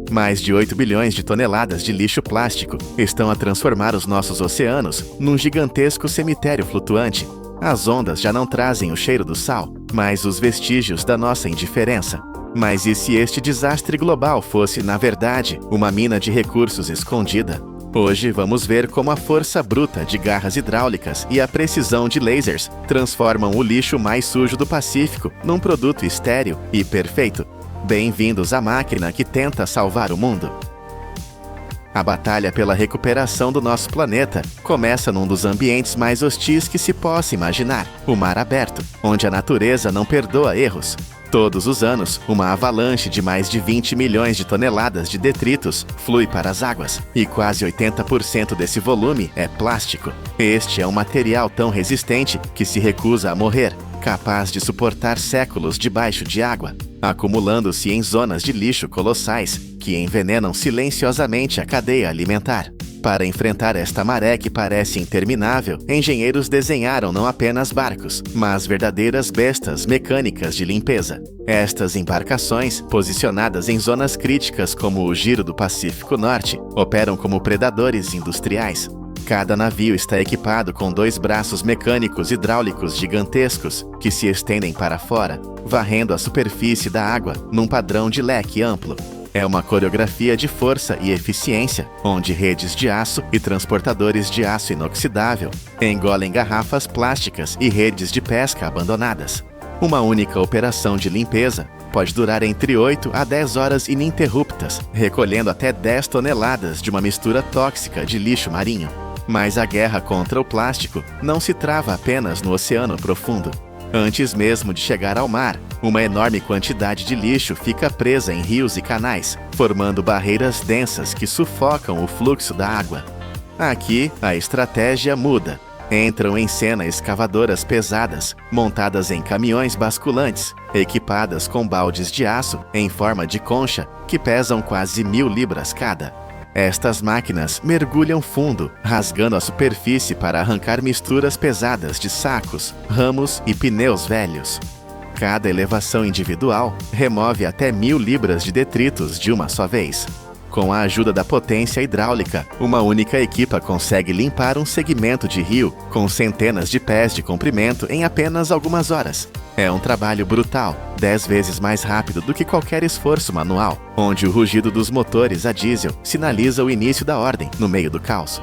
Mais de 8 bilhões de toneladas de lixo plástico estão a transformar os nossos oceanos num gigantesco cemitério flutuante. As ondas já não trazem o cheiro do sal, mas os vestígios da nossa indiferença. Mas e se este desastre global fosse, na verdade, uma mina de recursos escondida? Hoje vamos ver como a força bruta de garras hidráulicas e a precisão de lasers transformam o lixo mais sujo do Pacífico num produto estéril e perfeito. Bem-vindos à máquina que tenta salvar o mundo. A batalha pela recuperação do nosso planeta começa num dos ambientes mais hostis que se possa imaginar, o mar aberto, onde a natureza não perdoa erros. Todos os anos, uma avalanche de mais de 20 milhões de toneladas de detritos flui para as águas, e quase 80% desse volume é plástico. Este é um material tão resistente que se recusa a morrer, capaz de suportar séculos debaixo de água, acumulando-se em zonas de lixo colossais que envenenam silenciosamente a cadeia alimentar. Para enfrentar esta maré que parece interminável, engenheiros desenharam não apenas barcos, mas verdadeiras bestas mecânicas de limpeza. Estas embarcações, posicionadas em zonas críticas como o Giro do Pacífico Norte, operam como predadores industriais. Cada navio está equipado com 2 braços mecânicos hidráulicos gigantescos que se estendem para fora, varrendo a superfície da água num padrão de leque amplo. É uma coreografia de força e eficiência, onde redes de aço e transportadores de aço inoxidável engolem garrafas plásticas e redes de pesca abandonadas. Uma única operação de limpeza pode durar entre 8 a 10 horas ininterruptas, recolhendo até 10 toneladas de uma mistura tóxica de lixo marinho. Mas a guerra contra o plástico não se trava apenas no oceano profundo. Antes mesmo de chegar ao mar, uma enorme quantidade de lixo fica presa em rios e canais, formando barreiras densas que sufocam o fluxo da água. Aqui, a estratégia muda. Entram em cena escavadoras pesadas, montadas em caminhões basculantes, equipadas com baldes de aço em forma de concha que pesam quase 1.000 libras cada. Estas máquinas mergulham fundo, rasgando a superfície para arrancar misturas pesadas de sacos, ramos e pneus velhos. Cada elevação individual remove até 1.000 libras de detritos de uma só vez. Com a ajuda da potência hidráulica, uma única equipa consegue limpar um segmento de rio com centenas de pés de comprimento em apenas algumas horas. É um trabalho brutal, 10 vezes mais rápido do que qualquer esforço manual, onde o rugido dos motores a diesel sinaliza o início da ordem no meio do caos.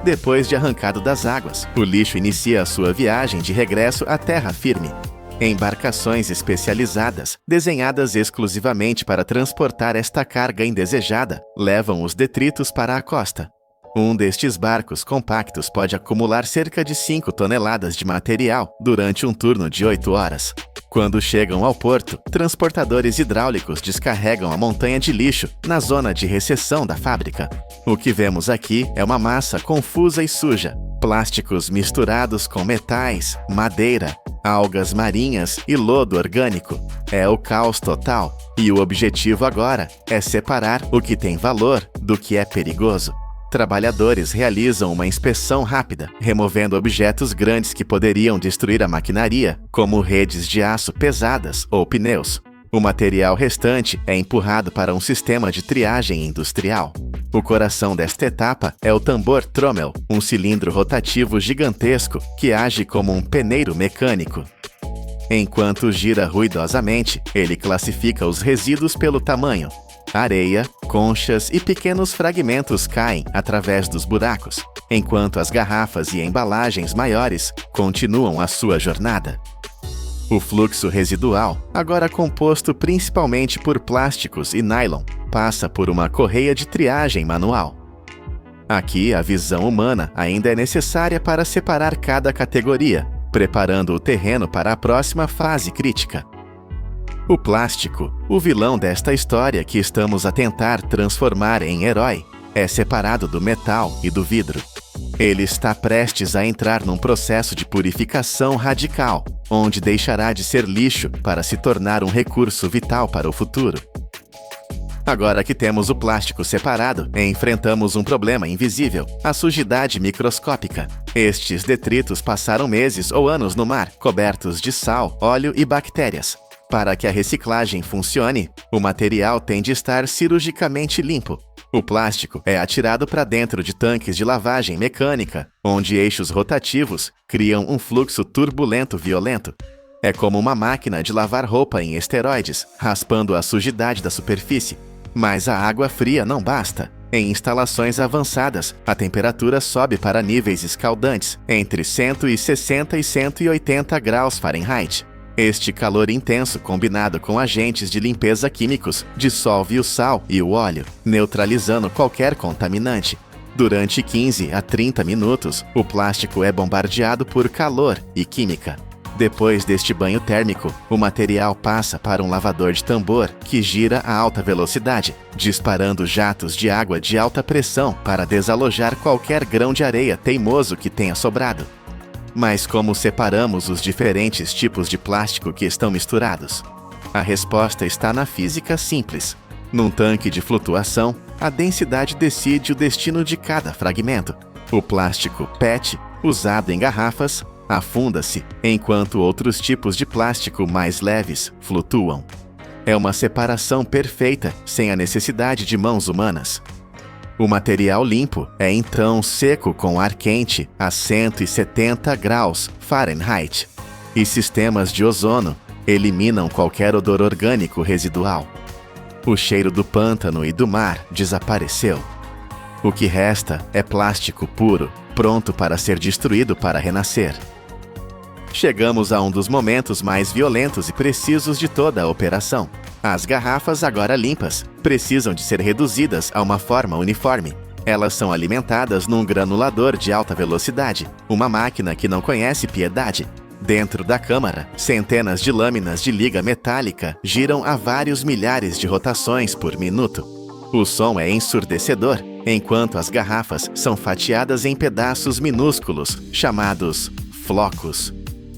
Depois de arrancado das águas, o lixo inicia a sua viagem de regresso à terra firme. Embarcações especializadas, desenhadas exclusivamente para transportar esta carga indesejada, levam os detritos para a costa. Um destes barcos compactos pode acumular cerca de 5 toneladas de material durante um turno de 8 horas. Quando chegam ao porto, transportadores hidráulicos descarregam a montanha de lixo na zona de recepção da fábrica. O que vemos aqui é uma massa confusa e suja, plásticos misturados com metais, madeira, algas marinhas e lodo orgânico. É o caos total, e o objetivo agora é separar o que tem valor do que é perigoso. Trabalhadores realizam uma inspeção rápida, removendo objetos grandes que poderiam destruir a maquinaria, como redes de aço pesadas ou pneus. O material restante é empurrado para um sistema de triagem industrial. O coração desta etapa é o tambor trommel, um cilindro rotativo gigantesco que age como um peneiro mecânico. Enquanto gira ruidosamente, ele classifica os resíduos pelo tamanho. Areia, conchas e pequenos fragmentos caem através dos buracos, enquanto as garrafas e embalagens maiores continuam a sua jornada. O fluxo residual, agora composto principalmente por plásticos e nylon, passa por uma correia de triagem manual. Aqui, a visão humana ainda é necessária para separar cada categoria, preparando o terreno para a próxima fase crítica. O plástico, o vilão desta história que estamos a tentar transformar em herói, é separado do metal e do vidro. Ele está prestes a entrar num processo de purificação radical, onde deixará de ser lixo para se tornar um recurso vital para o futuro. Agora que temos o plástico separado, enfrentamos um problema invisível, a sujidade microscópica. Estes detritos passaram meses ou anos no mar, cobertos de sal, óleo e bactérias. Para que a reciclagem funcione, o material tem de estar cirurgicamente limpo. O plástico é atirado para dentro de tanques de lavagem mecânica, onde eixos rotativos criam um fluxo turbulento violento. É como uma máquina de lavar roupa em esteroides, raspando a sujidade da superfície. Mas a água fria não basta. Em instalações avançadas, a temperatura sobe para níveis escaldantes, entre 160 e 180 graus Fahrenheit. Este calor intenso, combinado com agentes de limpeza químicos, dissolve o sal e o óleo, neutralizando qualquer contaminante. Durante 15 a 30 minutos, o plástico é bombardeado por calor e química. Depois deste banho térmico, o material passa para um lavador de tambor que gira a alta velocidade, disparando jatos de água de alta pressão para desalojar qualquer grão de areia teimoso que tenha sobrado. Mas como separamos os diferentes tipos de plástico que estão misturados? A resposta está na física simples. Num tanque de flutuação, a densidade decide o destino de cada fragmento. O plástico PET, usado em garrafas, afunda-se, enquanto outros tipos de plástico mais leves flutuam. É uma separação perfeita, sem a necessidade de mãos humanas. O material limpo é então seco com ar quente a 170 graus Fahrenheit. E sistemas de ozono eliminam qualquer odor orgânico residual. O cheiro do pântano e do mar desapareceu. O que resta é plástico puro, pronto para ser destruído para renascer. Chegamos a um dos momentos mais violentos e precisos de toda a operação. As garrafas, agora limpas, precisam de ser reduzidas a uma forma uniforme. Elas são alimentadas num granulador de alta velocidade, uma máquina que não conhece piedade. Dentro da câmara, centenas de lâminas de liga metálica giram a vários milhares de rotações por minuto. O som é ensurdecedor, enquanto as garrafas são fatiadas em pedaços minúsculos, chamados flocos.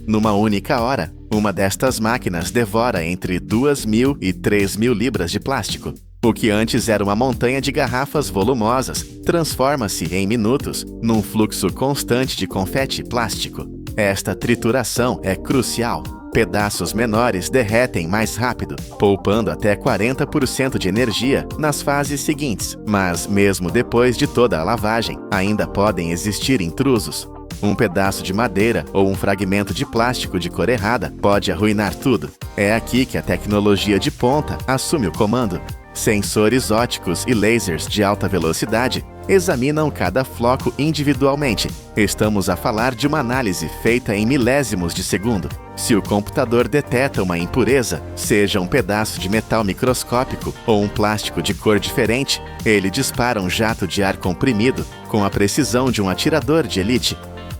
Numa única hora, uma destas máquinas devora entre 2.000 e 3.000 libras de plástico. O que antes era uma montanha de garrafas volumosas, transforma-se em minutos num fluxo constante de confete plástico. Esta trituração é crucial. Pedaços menores derretem mais rápido, poupando até 40% de energia nas fases seguintes. Mas, mesmo depois de toda a lavagem, ainda podem existir intrusos. Um pedaço de madeira ou um fragmento de plástico de cor errada pode arruinar tudo. É aqui que a tecnologia de ponta assume o comando. Sensores ópticos e lasers de alta velocidade examinam cada floco individualmente. Estamos a falar de uma análise feita em milésimos de segundo. Se o computador detecta uma impureza, seja um pedaço de metal microscópico ou um plástico de cor diferente, ele dispara um jato de ar comprimido com a precisão de um atirador de elite.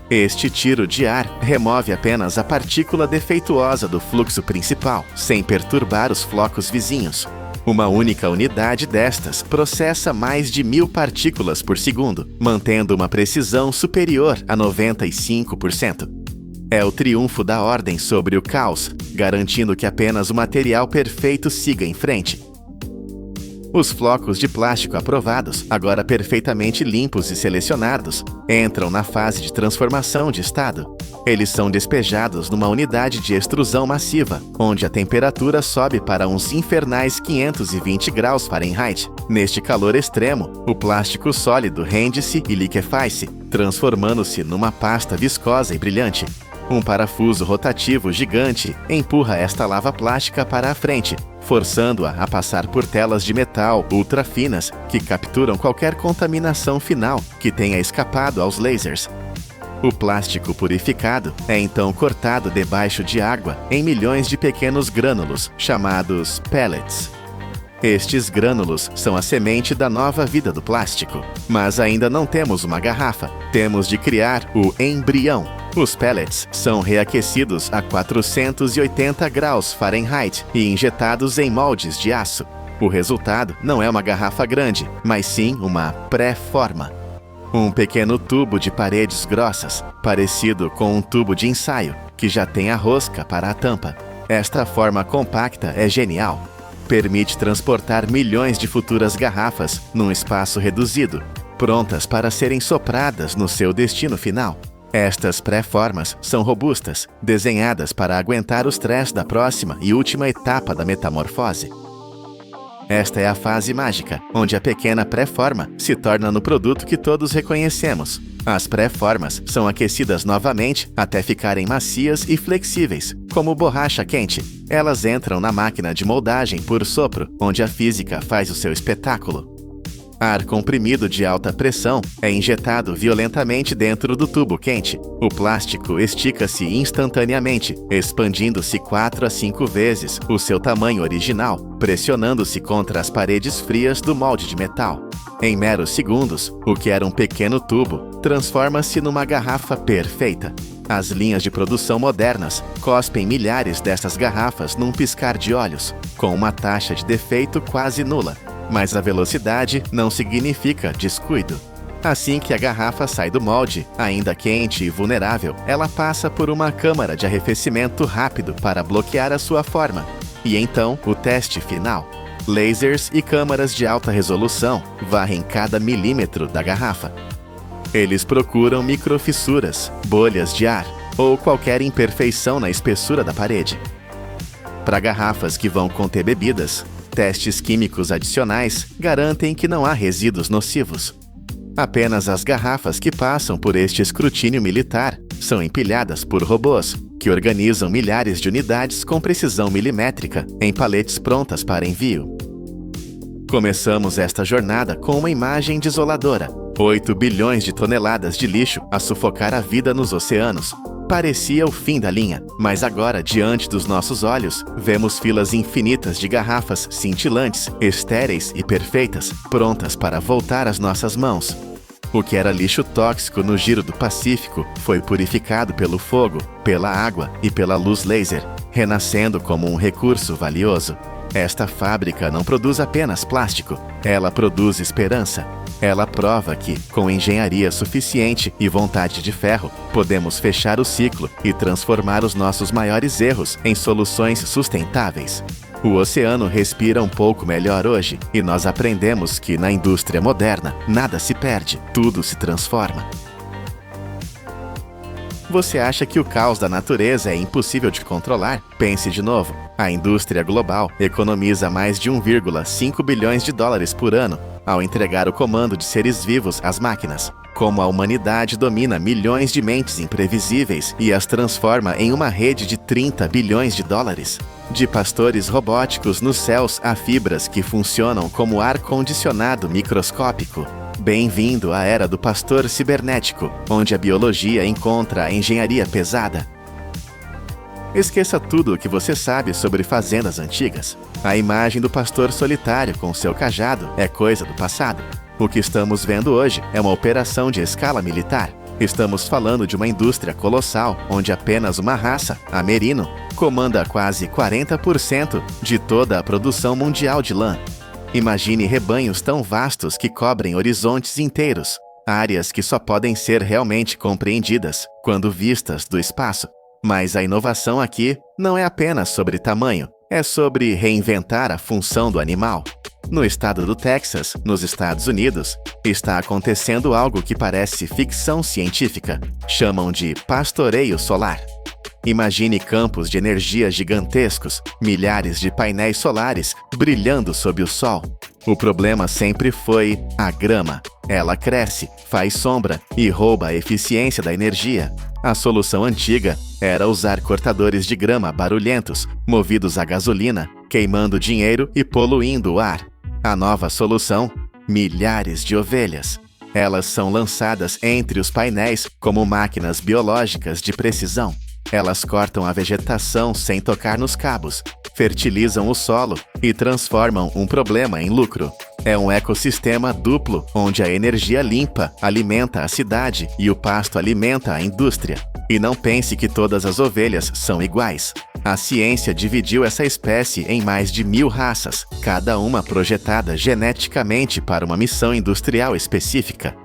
Este tiro de ar remove apenas a partícula defeituosa do fluxo principal, sem perturbar os flocos vizinhos. Uma única unidade destas processa mais de 1.000 partículas por segundo, mantendo uma precisão superior a 95%. É o triunfo da ordem sobre o caos, garantindo que apenas o material perfeito siga em frente. Os flocos de plástico aprovados, agora perfeitamente limpos e selecionados, entram na fase de transformação de estado. Eles são despejados numa unidade de extrusão massiva, onde a temperatura sobe para uns infernais 520 graus Fahrenheit. Neste calor extremo, o plástico sólido rende-se e liquefaz-se, transformando-se numa pasta viscosa e brilhante. Um parafuso rotativo gigante empurra esta lava plástica para a frente, forçando-a a passar por telas de metal ultra finas que capturam qualquer contaminação final que tenha escapado aos lasers. O plástico purificado é então cortado debaixo de água em milhões de pequenos grânulos, chamados pellets. Estes grânulos são a semente da nova vida do plástico. Mas ainda não temos uma garrafa, temos de criar o embrião. Os pellets são reaquecidos a 480 graus Fahrenheit e injetados em moldes de aço. O resultado não é uma garrafa grande, mas sim uma pré-forma. Um pequeno tubo de paredes grossas, parecido com um tubo de ensaio, que já tem a rosca para a tampa. Esta forma compacta é genial. Permite transportar milhões de futuras garrafas num espaço reduzido, prontas para serem sopradas no seu destino final. Estas pré-formas são robustas, desenhadas para aguentar o stress da próxima e última etapa da metamorfose. Esta é a fase mágica, onde a pequena pré-forma se torna no produto que todos reconhecemos. As pré-formas são aquecidas novamente até ficarem macias e flexíveis, como borracha quente. Elas entram na máquina de moldagem por sopro, onde a física faz o seu espetáculo. Ar comprimido de alta pressão é injetado violentamente dentro do tubo quente. O plástico estica-se instantaneamente, expandindo-se 4 a 5 vezes o seu tamanho original, pressionando-se contra as paredes frias do molde de metal. Em meros segundos, o que era um pequeno tubo transforma-se numa garrafa perfeita. As linhas de produção modernas cospem milhares dessas garrafas num piscar de olhos, com uma taxa de defeito quase nula. Mas a velocidade não significa descuido. Assim que a garrafa sai do molde, ainda quente e vulnerável, ela passa por uma câmara de arrefecimento rápido para bloquear a sua forma. E então, o teste final. Lasers e câmaras de alta resolução varrem cada milímetro da garrafa. Eles procuram microfissuras, bolhas de ar ou qualquer imperfeição na espessura da parede. Para garrafas que vão conter bebidas, testes químicos adicionais garantem que não há resíduos nocivos. Apenas as garrafas que passam por este escrutínio militar são empilhadas por robôs, que organizam milhares de unidades com precisão milimétrica em paletes prontas para envio. Começamos esta jornada com uma imagem desoladora: 8 bilhões de toneladas de lixo a sufocar a vida nos oceanos. Parecia o fim da linha, mas agora, diante dos nossos olhos, vemos filas infinitas de garrafas cintilantes, estéreis e perfeitas, prontas para voltar às nossas mãos. O que era lixo tóxico no giro do Pacífico foi purificado pelo fogo, pela água e pela luz laser, renascendo como um recurso valioso. Esta fábrica não produz apenas plástico, ela produz esperança. Ela prova que, com engenharia suficiente e vontade de ferro, podemos fechar o ciclo e transformar os nossos maiores erros em soluções sustentáveis. O oceano respira um pouco melhor hoje e nós aprendemos que, na indústria moderna, nada se perde, tudo se transforma. Você acha que o caos da natureza é impossível de controlar? Pense de novo. A indústria global economiza mais de 1,5 bilhões de dólares por ano ao entregar o comando de seres vivos às máquinas. Como a humanidade domina milhões de mentes imprevisíveis e as transforma em uma rede de 30 bilhões de dólares. De pastores robóticos nos céus a fibras que funcionam como ar-condicionado microscópico. Bem-vindo à era do pastor cibernético, onde a biologia encontra a engenharia pesada. Esqueça tudo o que você sabe sobre fazendas antigas. A imagem do pastor solitário com seu cajado é coisa do passado. O que estamos vendo hoje é uma operação de escala militar. Estamos falando de uma indústria colossal, onde apenas uma raça, a merino, comanda quase 40% de toda a produção mundial de lã. Imagine rebanhos tão vastos que cobrem horizontes inteiros, áreas que só podem ser realmente compreendidas quando vistas do espaço. Mas a inovação aqui não é apenas sobre tamanho, é sobre reinventar a função do animal. No estado do Texas, nos Estados Unidos, está acontecendo algo que parece ficção científica. Chamam de pastoreio solar. Imagine campos de energia gigantescos, milhares de painéis solares brilhando sob o sol. O problema sempre foi a grama. Ela cresce, faz sombra e rouba a eficiência da energia. A solução antiga era usar cortadores de grama barulhentos, movidos a gasolina, queimando dinheiro e poluindo o ar. A nova solução: milhares de ovelhas. Elas são lançadas entre os painéis como máquinas biológicas de precisão. Elas cortam a vegetação sem tocar nos cabos, fertilizam o solo e transformam um problema em lucro. É um ecossistema duplo, onde a energia limpa alimenta a cidade e o pasto alimenta a indústria. E não pense que todas as ovelhas são iguais. A ciência dividiu essa espécie em mais de 1000 raças, cada uma projetada geneticamente para uma missão industrial específica.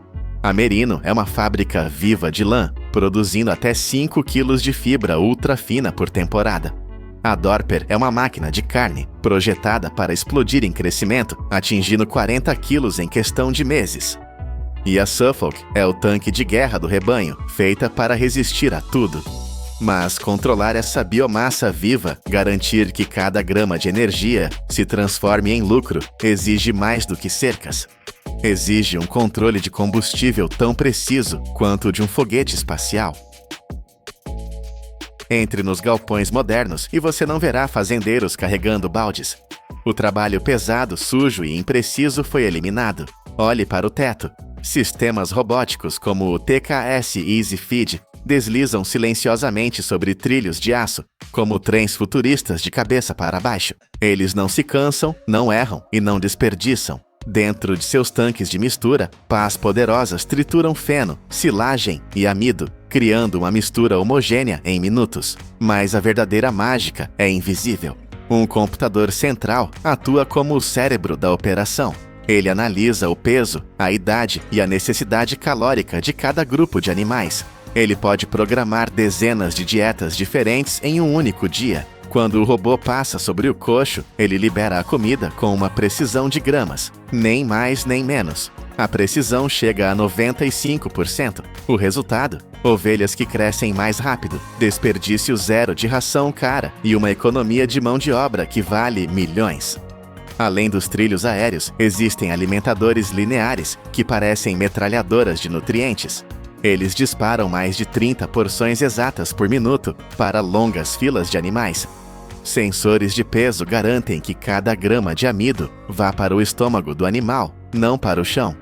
A Merino é uma fábrica viva de lã, produzindo até 5 quilos de fibra ultra fina por temporada. A Dorper é uma máquina de carne, projetada para explodir em crescimento, atingindo 40 quilos em questão de meses. E a Suffolk é o tanque de guerra do rebanho, feita para resistir a tudo. Mas controlar essa biomassa viva, garantir que cada grama de energia se transforme em lucro, exige mais do que cercas. Exige um controle de combustível tão preciso quanto o de um foguete espacial. Entre nos galpões modernos e você não verá fazendeiros carregando baldes. O trabalho pesado, sujo e impreciso foi eliminado. Olhe para o teto. Sistemas robóticos como o TKS Easy Feed deslizam silenciosamente sobre trilhos de aço, como trens futuristas de cabeça para baixo. Eles não se cansam, não erram e não desperdiçam. Dentro de seus tanques de mistura, pás poderosas trituram feno, silagem e amido, criando uma mistura homogênea em minutos. Mas a verdadeira mágica é invisível. Um computador central atua como o cérebro da operação. Ele analisa o peso, a idade e a necessidade calórica de cada grupo de animais. Ele pode programar dezenas de dietas diferentes em um único dia. Quando o robô passa sobre o coxo, ele libera a comida com uma precisão de gramas, nem mais nem menos. A precisão chega a 95%. O resultado? Ovelhas que crescem mais rápido, desperdício zero de ração cara e uma economia de mão de obra que vale milhões. Além dos trilhos aéreos, existem alimentadores lineares que parecem metralhadoras de nutrientes. Eles disparam mais de 30 porções exatas por minuto para longas filas de animais. Sensores de peso garantem que cada grama de amido vá para o estômago do animal, não para o chão.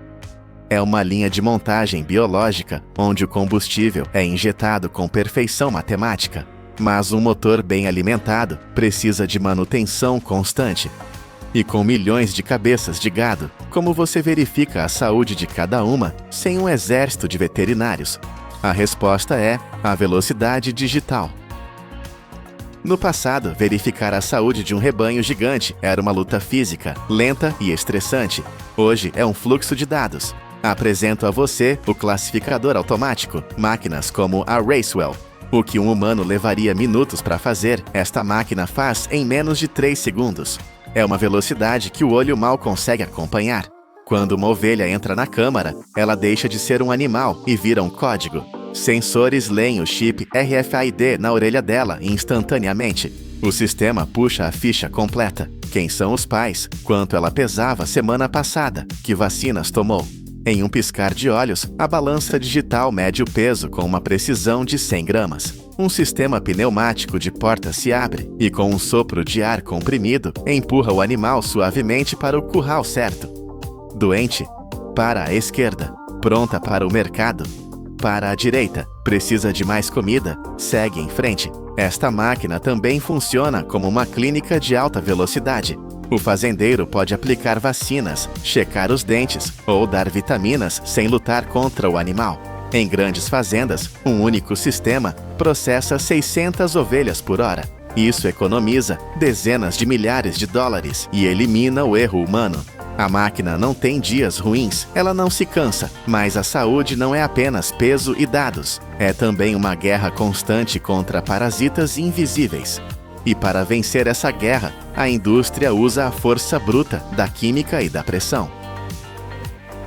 É uma linha de montagem biológica onde o combustível é injetado com perfeição matemática, mas um motor bem alimentado precisa de manutenção constante. E com milhões de cabeças de gado, como você verifica a saúde de cada uma sem um exército de veterinários? A resposta é a velocidade digital. No passado, verificar a saúde de um rebanho gigante era uma luta física, lenta e estressante. Hoje é um fluxo de dados. Apresento a você o classificador automático, máquinas como a Racewell. O que um humano levaria minutos para fazer, esta máquina faz em menos de 3 segundos. É uma velocidade que o olho mal consegue acompanhar. Quando uma ovelha entra na câmara, ela deixa de ser um animal e vira um código. Sensores leem o chip RFID na orelha dela instantaneamente. O sistema puxa a ficha completa. Quem são os pais, quanto ela pesava semana passada, que vacinas tomou. Em um piscar de olhos, a balança digital mede o peso com uma precisão de 100 gramas. Um sistema pneumático de porta se abre e, com um sopro de ar comprimido, empurra o animal suavemente para o curral certo. Doente? Para a esquerda. Pronta para o mercado? Para a direita. Precisa de mais comida? Segue em frente. Esta máquina também funciona como uma clínica de alta velocidade. O fazendeiro pode aplicar vacinas, checar os dentes ou dar vitaminas sem lutar contra o animal. Em grandes fazendas, um único sistema processa 600 ovelhas por hora. Isso economiza dezenas de milhares de dólares e elimina o erro humano. A máquina não tem dias ruins, ela não se cansa, mas a saúde não é apenas peso e dados. É também uma guerra constante contra parasitas invisíveis. E para vencer essa guerra, a indústria usa a força bruta da química e da pressão.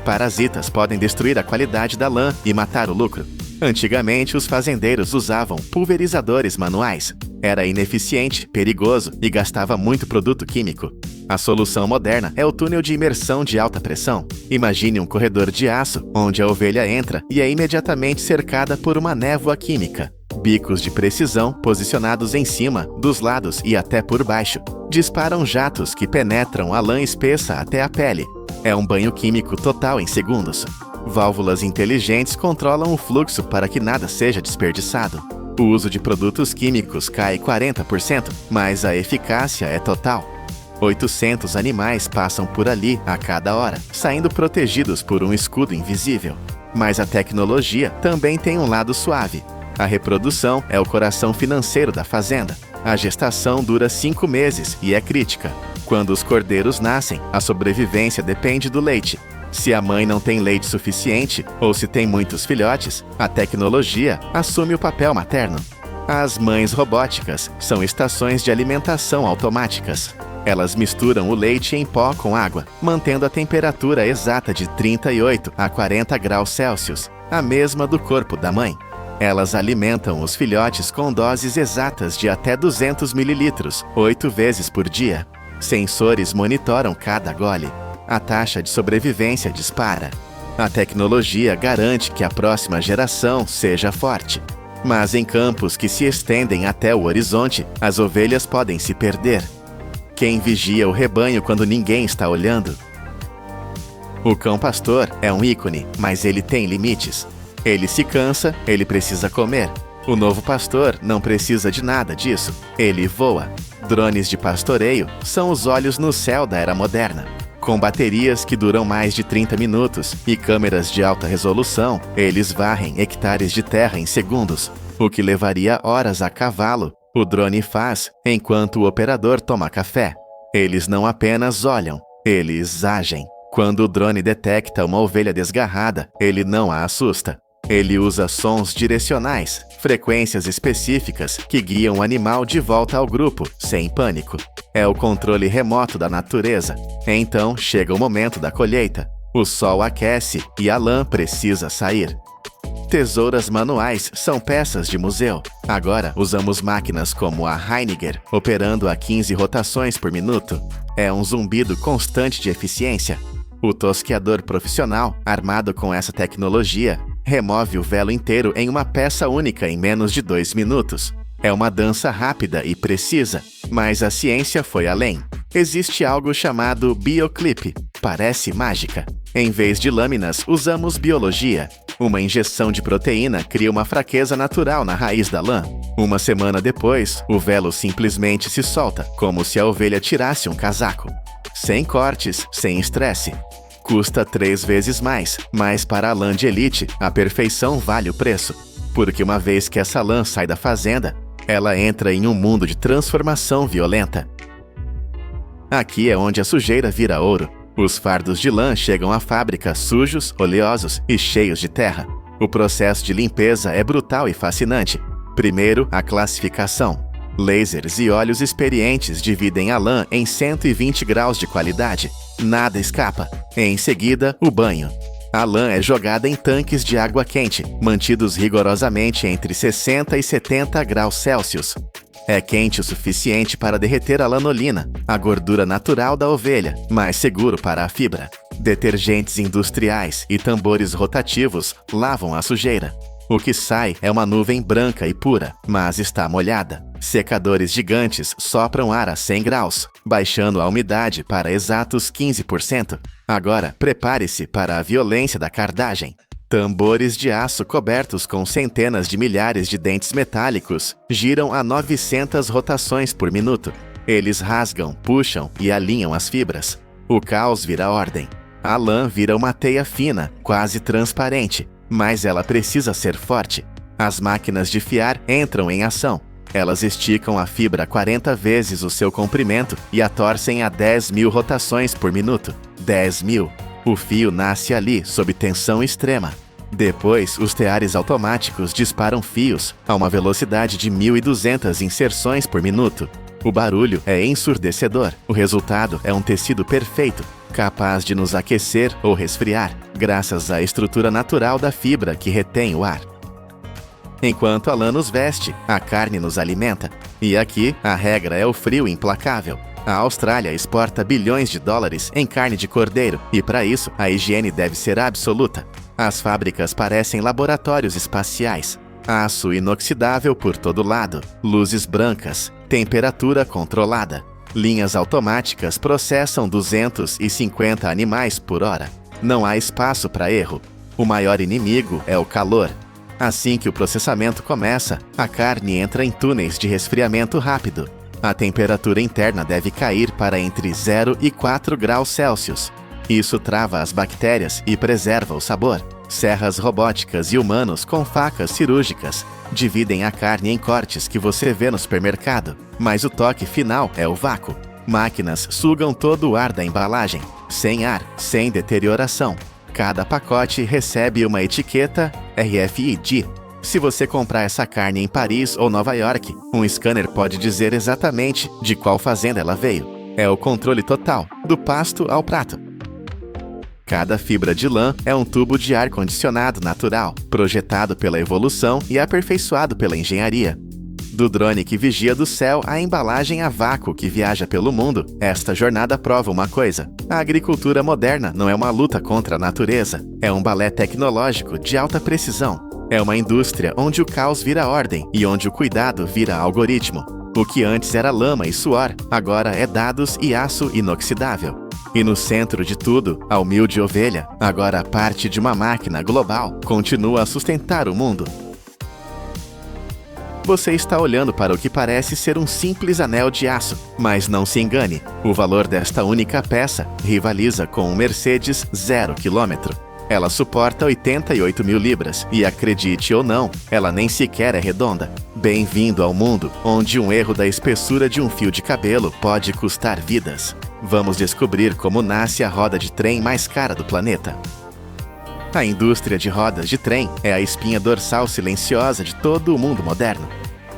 Parasitas podem destruir a qualidade da lã e matar o lucro. Antigamente, os fazendeiros usavam pulverizadores manuais. Era ineficiente, perigoso e gastava muito produto químico. A solução moderna é o túnel de imersão de alta pressão. Imagine um corredor de aço, onde a ovelha entra e é imediatamente cercada por uma névoa química. Bicos de precisão, posicionados em cima, dos lados e até por baixo, disparam jatos que penetram a lã espessa até a pele. É um banho químico total em segundos. Válvulas inteligentes controlam o fluxo para que nada seja desperdiçado. O uso de produtos químicos cai 40%, mas a eficácia é total. 800 animais passam por ali a cada hora, saindo protegidos por um escudo invisível. Mas a tecnologia também tem um lado suave. A reprodução é o coração financeiro da fazenda. A gestação dura 5 meses e é crítica. Quando os cordeiros nascem, a sobrevivência depende do leite. Se a mãe não tem leite suficiente ou se tem muitos filhotes, a tecnologia assume o papel materno. As mães robóticas são estações de alimentação automáticas. Elas misturam o leite em pó com água, mantendo a temperatura exata de 38 a 40 graus Celsius, a mesma do corpo da mãe. Elas alimentam os filhotes com doses exatas de até 200 ml, 8 vezes por dia. Sensores monitoram cada gole. A taxa de sobrevivência dispara. A tecnologia garante que a próxima geração seja forte. Mas em campos que se estendem até o horizonte, as ovelhas podem se perder. Quem vigia o rebanho quando ninguém está olhando? O cão-pastor é um ícone, mas ele tem limites. Ele se cansa, ele precisa comer. O novo pastor não precisa de nada disso. Ele voa. Drones de pastoreio são os olhos no céu da era moderna. Com baterias que duram mais de 30 minutos e câmeras de alta resolução, eles varrem hectares de terra em segundos, o que levaria horas a cavalo. O drone faz enquanto o operador toma café. Eles não apenas olham, eles agem. Quando o drone detecta uma ovelha desgarrada, ele não a assusta. Ele usa sons direcionais, frequências específicas que guiam o animal de volta ao grupo, sem pânico. É o controle remoto da natureza. Então chega o momento da colheita. O sol aquece e a lã precisa sair. Tesouras manuais são peças de museu. Agora usamos máquinas como a Heiniger, operando a 15 rotações por minuto. É um zumbido constante de eficiência. O tosqueador profissional, armado com essa tecnologia, remove o velo inteiro em uma peça única em menos de 2 minutos. É uma dança rápida e precisa, mas a ciência foi além. Existe algo chamado bioclip. Parece mágica. Em vez de lâminas, usamos biologia. Uma injeção de proteína cria uma fraqueza natural na raiz da lã. Uma semana depois, o velo simplesmente se solta, como se a ovelha tirasse um casaco. Sem cortes, sem estresse. Custa 3 vezes mais, mas para a lã de elite, a perfeição vale o preço. Porque uma vez que essa lã sai da fazenda, ela entra em um mundo de transformação violenta. Aqui é onde a sujeira vira ouro. Os fardos de lã chegam à fábrica sujos, oleosos e cheios de terra. O processo de limpeza é brutal e fascinante. Primeiro, a classificação. Lasers e olhos experientes dividem a lã em 120 graus de qualidade. Nada escapa. Em seguida, o banho. A lã é jogada em tanques de água quente, mantidos rigorosamente entre 60 e 70 graus Celsius. É quente o suficiente para derreter a lanolina, a gordura natural da ovelha, mas seguro para a fibra. Detergentes industriais e tambores rotativos lavam a sujeira. O que sai é uma nuvem branca e pura, mas está molhada. Secadores gigantes sopram ar a 100 graus, baixando a umidade para exatos 15%. Agora, prepare-se para a violência da cardagem. Tambores de aço cobertos com centenas de milhares de dentes metálicos giram a 900 rotações por minuto. Eles rasgam, puxam e alinham as fibras. O caos vira ordem. A lã vira uma teia fina, quase transparente, mas ela precisa ser forte. As máquinas de fiar entram em ação. Elas esticam a fibra 40 vezes o seu comprimento e a torcem a 10.000 rotações por minuto. 10.000. O fio nasce ali, sob tensão extrema. Depois, os teares automáticos disparam fios a uma velocidade de 1.200 inserções por minuto. O barulho é ensurdecedor. O resultado é um tecido perfeito, capaz de nos aquecer ou resfriar, graças à estrutura natural da fibra que retém o ar. Enquanto a lã nos veste, a carne nos alimenta. E aqui, a regra é o frio implacável. A Austrália exporta bilhões de dólares em carne de cordeiro, e para isso, a higiene deve ser absoluta. As fábricas parecem laboratórios espaciais. Aço inoxidável por todo lado, luzes brancas, temperatura controlada. Linhas automáticas processam 250 animais por hora. Não há espaço para erro. O maior inimigo é o calor. Assim que o processamento começa, a carne entra em túneis de resfriamento rápido. A temperatura interna deve cair para entre 0 e 4 graus Celsius. Isso trava as bactérias e preserva o sabor. Serras robóticas e humanos com facas cirúrgicas dividem a carne em cortes que você vê no supermercado, mas o toque final é o vácuo. Máquinas sugam todo o ar da embalagem, sem ar, sem deterioração. Cada pacote recebe uma etiqueta RFID. Se você comprar essa carne em Paris ou Nova York, um scanner pode dizer exatamente de qual fazenda ela veio. É o controle total, do pasto ao prato. Cada fibra de lã é um tubo de ar-condicionado natural, projetado pela evolução e aperfeiçoado pela engenharia. Do drone que vigia do céu à embalagem a vácuo que viaja pelo mundo, esta jornada prova uma coisa: a agricultura moderna não é uma luta contra a natureza, é um balé tecnológico de alta precisão. É uma indústria onde o caos vira ordem e onde o cuidado vira algoritmo. O que antes era lama e suor, agora é dados e aço inoxidável. E no centro de tudo, a humilde ovelha, agora parte de uma máquina global, continua a sustentar o mundo. Você está olhando para o que parece ser um simples anel de aço, mas não se engane, o valor desta única peça rivaliza com um Mercedes 0 km. Ela suporta 88 mil libras e, acredite ou não, ela nem sequer é redonda. Bem-vindo ao mundo onde um erro da espessura de um fio de cabelo pode custar vidas. Vamos descobrir como nasce a roda de trem mais cara do planeta. A indústria de rodas de trem é a espinha dorsal silenciosa de todo o mundo moderno.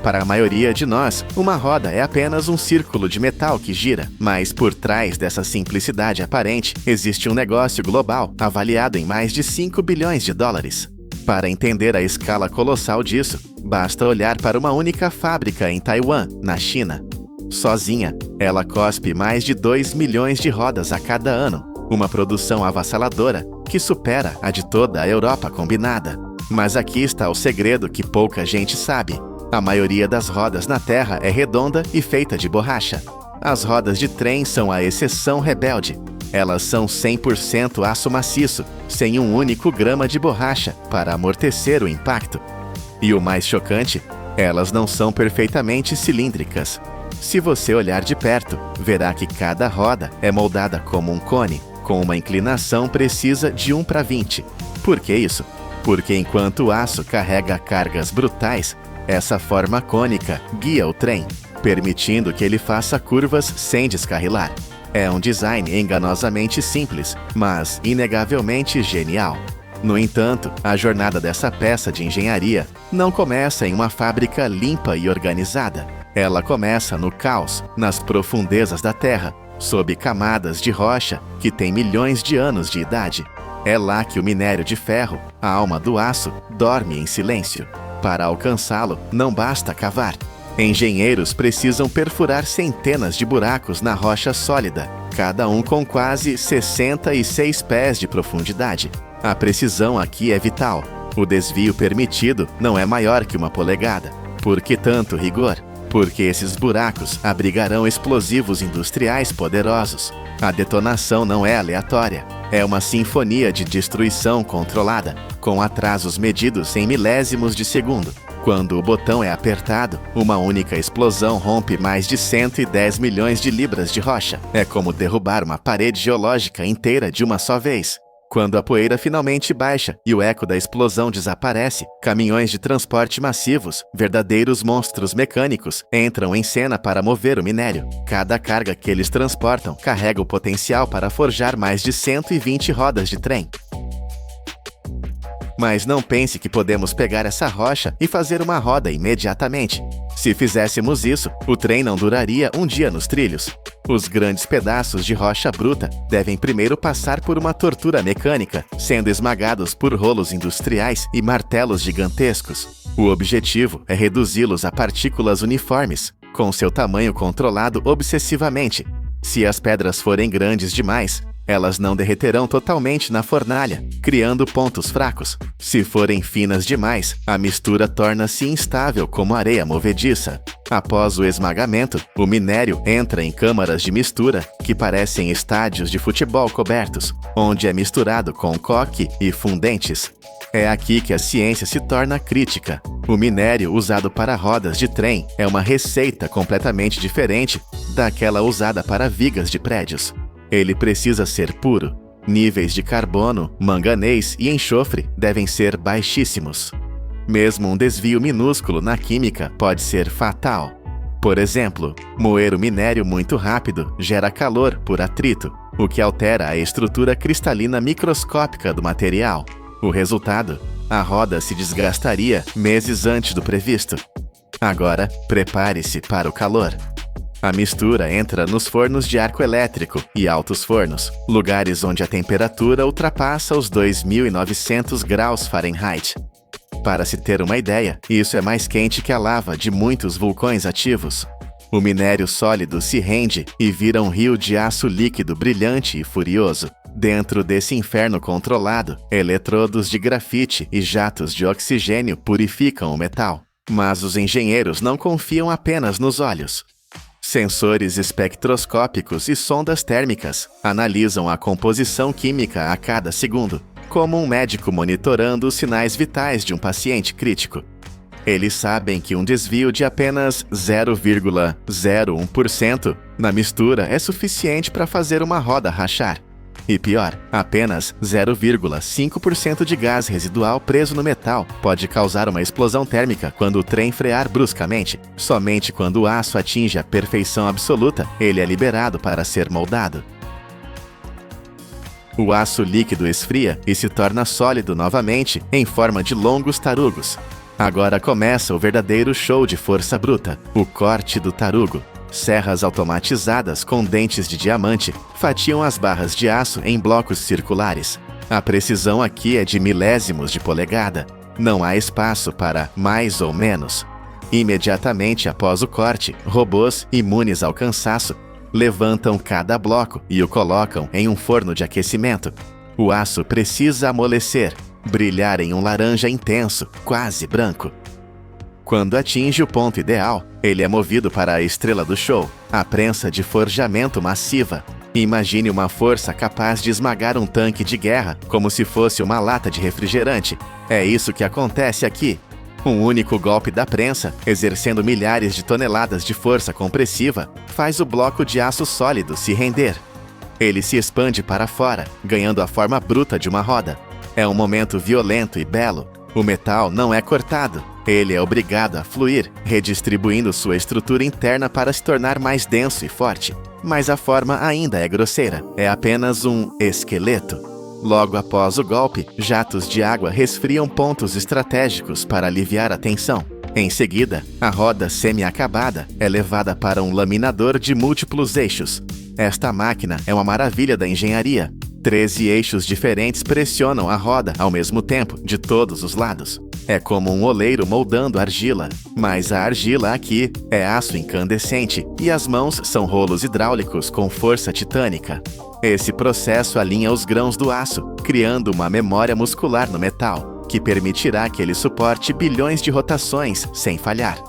Para a maioria de nós, uma roda é apenas um círculo de metal que gira, mas por trás dessa simplicidade aparente existe um negócio global avaliado em mais de 5 bilhões de dólares. Para entender a escala colossal disso, basta olhar para uma única fábrica em Taiwan, na China. Sozinha, ela cospe mais de 2 milhões de rodas a cada ano, uma produção avassaladora que supera a de toda a Europa combinada. Mas aqui está o segredo que pouca gente sabe. A maioria das rodas na Terra é redonda e feita de borracha. As rodas de trem são a exceção rebelde. Elas são 100% aço maciço, sem um único grama de borracha para amortecer o impacto. E o mais chocante, elas não são perfeitamente cilíndricas. Se você olhar de perto, verá que cada roda é moldada como um cone, com uma inclinação precisa de 1:20. Por que isso? Porque enquanto o aço carrega cargas brutais, essa forma cônica guia o trem, permitindo que ele faça curvas sem descarrilar. É um design enganosamente simples, mas inegavelmente genial. No entanto, a jornada dessa peça de engenharia não começa em uma fábrica limpa e organizada. Ela começa no caos, nas profundezas da Terra, sob camadas de rocha que têm milhões de anos de idade. É lá que o minério de ferro, a alma do aço, dorme em silêncio. Para alcançá-lo, não basta cavar. Engenheiros precisam perfurar centenas de buracos na rocha sólida, cada um com quase 66 pés de profundidade. A precisão aqui é vital. O desvio permitido não é maior que 1 polegada. Por que tanto rigor? Porque esses buracos abrigarão explosivos industriais poderosos. A detonação não é aleatória. É uma sinfonia de destruição controlada, com atrasos medidos em milésimos de segundo. Quando o botão é apertado, uma única explosão rompe mais de 110 milhões de libras de rocha. É como derrubar uma parede geológica inteira de uma só vez. Quando a poeira finalmente baixa e o eco da explosão desaparece, caminhões de transporte massivos, verdadeiros monstros mecânicos, entram em cena para mover o minério. Cada carga que eles transportam carrega o potencial para forjar mais de 120 rodas de trem. Mas não pense que podemos pegar essa rocha e fazer uma roda imediatamente. Se fizéssemos isso, o trem não duraria um dia nos trilhos. Os grandes pedaços de rocha bruta devem primeiro passar por uma tortura mecânica, sendo esmagados por rolos industriais e martelos gigantescos. O objetivo é reduzi-los a partículas uniformes, com seu tamanho controlado obsessivamente. Se as pedras forem grandes demais, elas não derreterão totalmente na fornalha, criando pontos fracos. Se forem finas demais, a mistura torna-se instável como areia movediça. Após o esmagamento, o minério entra em câmaras de mistura que parecem estádios de futebol cobertos, onde é misturado com coque e fundentes. É aqui que a ciência se torna crítica. O minério usado para rodas de trem é uma receita completamente diferente daquela usada para vigas de prédios. Ele precisa ser puro. Níveis de carbono, manganês e enxofre devem ser baixíssimos. Mesmo um desvio minúsculo na química pode ser fatal. Por exemplo, moer o minério muito rápido gera calor por atrito, o que altera a estrutura cristalina microscópica do material. O resultado? A roda se desgastaria meses antes do previsto. Agora, prepare-se para o calor. A mistura entra nos fornos de arco elétrico e altos fornos, lugares onde a temperatura ultrapassa os 2.900 graus Fahrenheit. Para se ter uma ideia, isso é mais quente que a lava de muitos vulcões ativos. O minério sólido se rende e vira um rio de aço líquido brilhante e furioso. Dentro desse inferno controlado, eletrodos de grafite e jatos de oxigênio purificam o metal. Mas os engenheiros não confiam apenas nos olhos. Sensores espectroscópicos e sondas térmicas analisam a composição química a cada segundo, como um médico monitorando os sinais vitais de um paciente crítico. Eles sabem que um desvio de apenas 0,01% na mistura é suficiente para fazer uma roda rachar. E pior, apenas 0,5% de gás residual preso no metal pode causar uma explosão térmica quando o trem frear bruscamente. Somente quando o aço atinge a perfeição absoluta, ele é liberado para ser moldado. O aço líquido esfria e se torna sólido novamente em forma de longos tarugos. Agora começa o verdadeiro show de força bruta, o corte do tarugo. Serras automatizadas com dentes de diamante fatiam as barras de aço em blocos circulares. A precisão aqui é de milésimos de polegada. Não há espaço para mais ou menos. Imediatamente após o corte, robôs imunes ao cansaço levantam cada bloco e o colocam em um forno de aquecimento. O aço precisa amolecer, brilhar em um laranja intenso, quase branco. Quando atinge o ponto ideal, ele é movido para a estrela do show, a prensa de forjamento massiva. Imagine uma força capaz de esmagar um tanque de guerra como se fosse uma lata de refrigerante. É isso que acontece aqui. Um único golpe da prensa, exercendo milhares de toneladas de força compressiva, faz o bloco de aço sólido se render. Ele se expande para fora, ganhando a forma bruta de uma roda. É um momento violento e belo. O metal não é cortado. Ele é obrigado a fluir, redistribuindo sua estrutura interna para se tornar mais denso e forte. Mas a forma ainda é grosseira. É apenas um esqueleto. Logo após o golpe, jatos de água resfriam pontos estratégicos para aliviar a tensão. Em seguida, a roda semi-acabada é levada para um laminador de múltiplos eixos. Esta máquina é uma maravilha da engenharia. 13 eixos diferentes pressionam a roda ao mesmo tempo, de todos os lados. É como um oleiro moldando argila, mas a argila aqui é aço incandescente e as mãos são rolos hidráulicos com força titânica. Esse processo alinha os grãos do aço, criando uma memória muscular no metal, que permitirá que ele suporte bilhões de rotações sem falhar.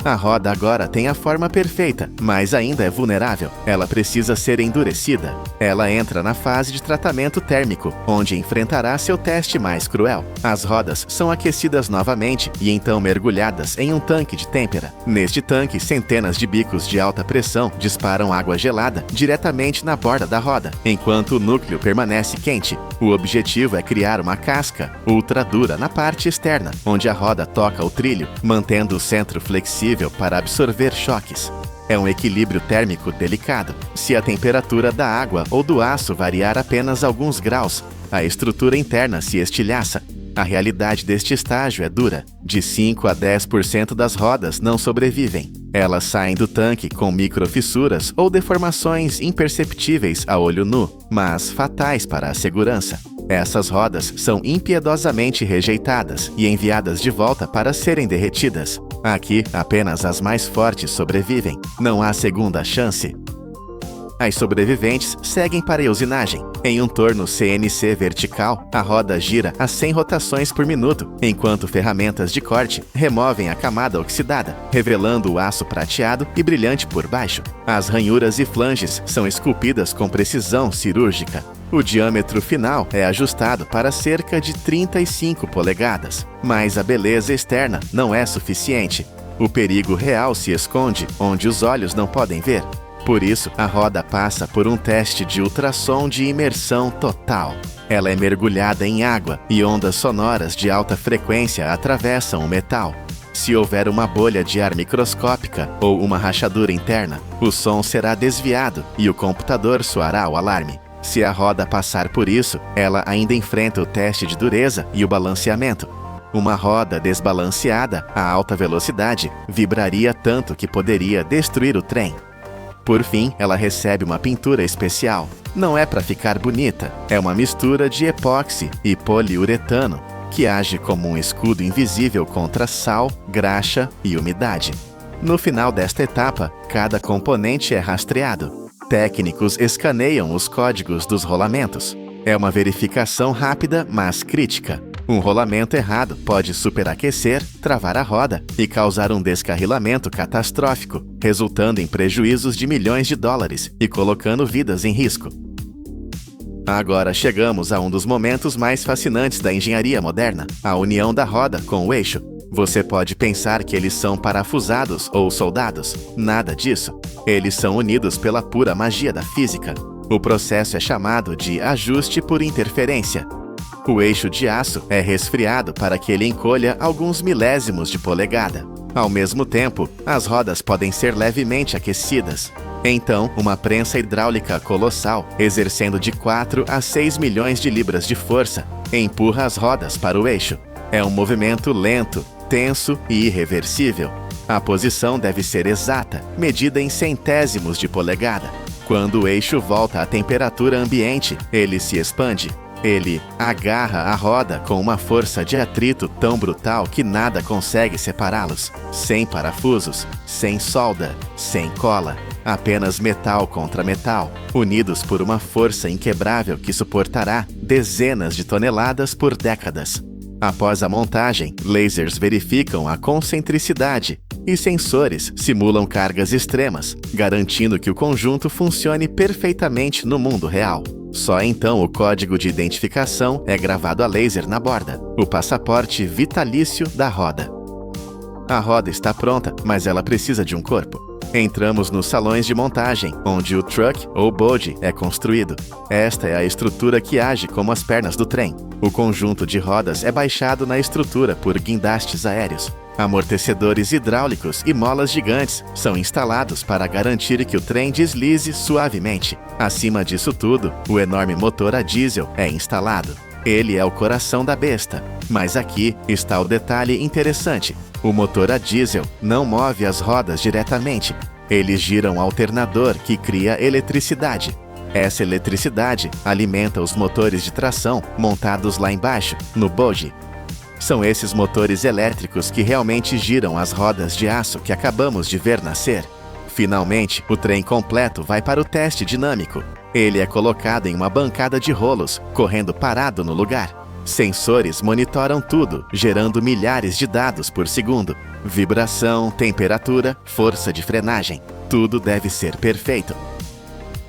A roda agora tem a forma perfeita, mas ainda é vulnerável. Ela precisa ser endurecida. Ela entra na fase de tratamento térmico, onde enfrentará seu teste mais cruel. As rodas são aquecidas novamente e então mergulhadas em um tanque de têmpera. Neste tanque, centenas de bicos de alta pressão disparam água gelada diretamente na borda da roda, enquanto o núcleo permanece quente. O objetivo é criar uma casca ultra dura na parte externa, onde a roda toca o trilho, mantendo o centro flexível para absorver choques. É um equilíbrio térmico delicado. Se a temperatura da água ou do aço variar apenas alguns graus, a estrutura interna se estilhaça. A realidade deste estágio é dura. De 5 a 10% das rodas não sobrevivem. Elas saem do tanque com microfissuras ou deformações imperceptíveis a olho nu, mas fatais para a segurança. Essas rodas são impiedosamente rejeitadas e enviadas de volta para serem derretidas. Aqui, apenas as mais fortes sobrevivem. Não há segunda chance. As sobreviventes seguem para a usinagem. Em um torno CNC vertical, a roda gira a 100 rotações por minuto, enquanto ferramentas de corte removem a camada oxidada, revelando o aço prateado e brilhante por baixo. As ranhuras e flanges são esculpidas com precisão cirúrgica. O diâmetro final é ajustado para cerca de 35 polegadas, mas a beleza externa não é suficiente. O perigo real se esconde onde os olhos não podem ver. Por isso, a roda passa por um teste de ultrassom de imersão total. Ela é mergulhada em água e ondas sonoras de alta frequência atravessam o metal. Se houver uma bolha de ar microscópica ou uma rachadura interna, o som será desviado e o computador soará o alarme. Se a roda passar por isso, ela ainda enfrenta o teste de dureza e o balanceamento. Uma roda desbalanceada a alta velocidade vibraria tanto que poderia destruir o trem. Por fim, ela recebe uma pintura especial. Não é para ficar bonita, é uma mistura de epóxi e poliuretano, que age como um escudo invisível contra sal, graxa e umidade. No final desta etapa, cada componente é rastreado. Técnicos escaneiam os códigos dos rolamentos. É uma verificação rápida, mas crítica. Um rolamento errado pode superaquecer, travar a roda e causar um descarrilamento catastrófico, resultando em prejuízos de milhões de dólares e colocando vidas em risco. Agora chegamos a um dos momentos mais fascinantes da engenharia moderna, a união da roda com o eixo. Você pode pensar que eles são parafusados ou soldados. Nada disso. Eles são unidos pela pura magia da física. O processo é chamado de ajuste por interferência. O eixo de aço é resfriado para que ele encolha alguns milésimos de polegada. Ao mesmo tempo, as rodas podem ser levemente aquecidas. Então, uma prensa hidráulica colossal, exercendo de 4 a 6 milhões de libras de força, empurra as rodas para o eixo. É um movimento lento, tenso e irreversível. A posição deve ser exata, medida em centésimos de polegada. Quando o eixo volta à temperatura ambiente, ele se expande. Ele agarra a roda com uma força de atrito tão brutal que nada consegue separá-los. Sem parafusos, sem solda, sem cola. Apenas metal contra metal, unidos por uma força inquebrável que suportará dezenas de toneladas por décadas. Após a montagem, lasers verificam a concentricidade e sensores simulam cargas extremas, garantindo que o conjunto funcione perfeitamente no mundo real. Só então o código de identificação é gravado a laser na borda, o passaporte vitalício da roda. A roda está pronta, mas ela precisa de um corpo. Entramos nos salões de montagem, onde o truck ou bode é construído. Esta é a estrutura que age como as pernas do trem. O conjunto de rodas é baixado na estrutura por guindastes aéreos. Amortecedores hidráulicos e molas gigantes são instalados para garantir que o trem deslize suavemente. Acima disso tudo, o enorme motor a diesel é instalado. Ele é o coração da besta. Mas aqui está o detalhe interessante. O motor a diesel não move as rodas diretamente. Ele gira um alternador que cria eletricidade. Essa eletricidade alimenta os motores de tração montados lá embaixo, no bogie. São esses motores elétricos que realmente giram as rodas de aço que acabamos de ver nascer. Finalmente, o trem completo vai para o teste dinâmico. Ele é colocado em uma bancada de rolos, correndo parado no lugar. Sensores monitoram tudo, gerando milhares de dados por segundo. Vibração, temperatura, força de frenagem. Tudo deve ser perfeito.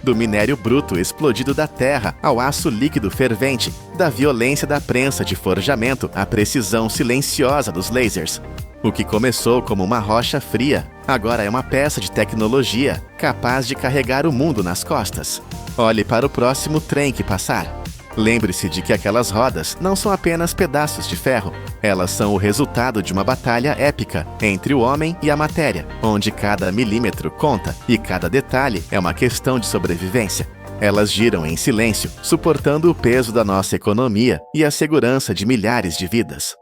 Do minério bruto explodido da terra ao aço líquido fervente, da violência da prensa de forjamento à precisão silenciosa dos lasers. O que começou como uma rocha fria, agora é uma peça de tecnologia capaz de carregar o mundo nas costas. Olhe para o próximo trem que passar. Lembre-se de que aquelas rodas não são apenas pedaços de ferro. Elas são o resultado de uma batalha épica entre o homem e a matéria, onde cada milímetro conta e cada detalhe é uma questão de sobrevivência. Elas giram em silêncio, suportando o peso da nossa economia e a segurança de milhares de vidas.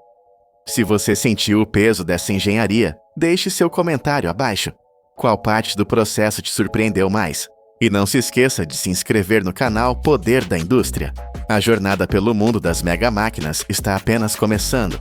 Se você sentiu o peso dessa engenharia, deixe seu comentário abaixo. Qual parte do processo te surpreendeu mais? E não se esqueça de se inscrever no canal Poder da Indústria. A jornada pelo mundo das mega máquinas está apenas começando.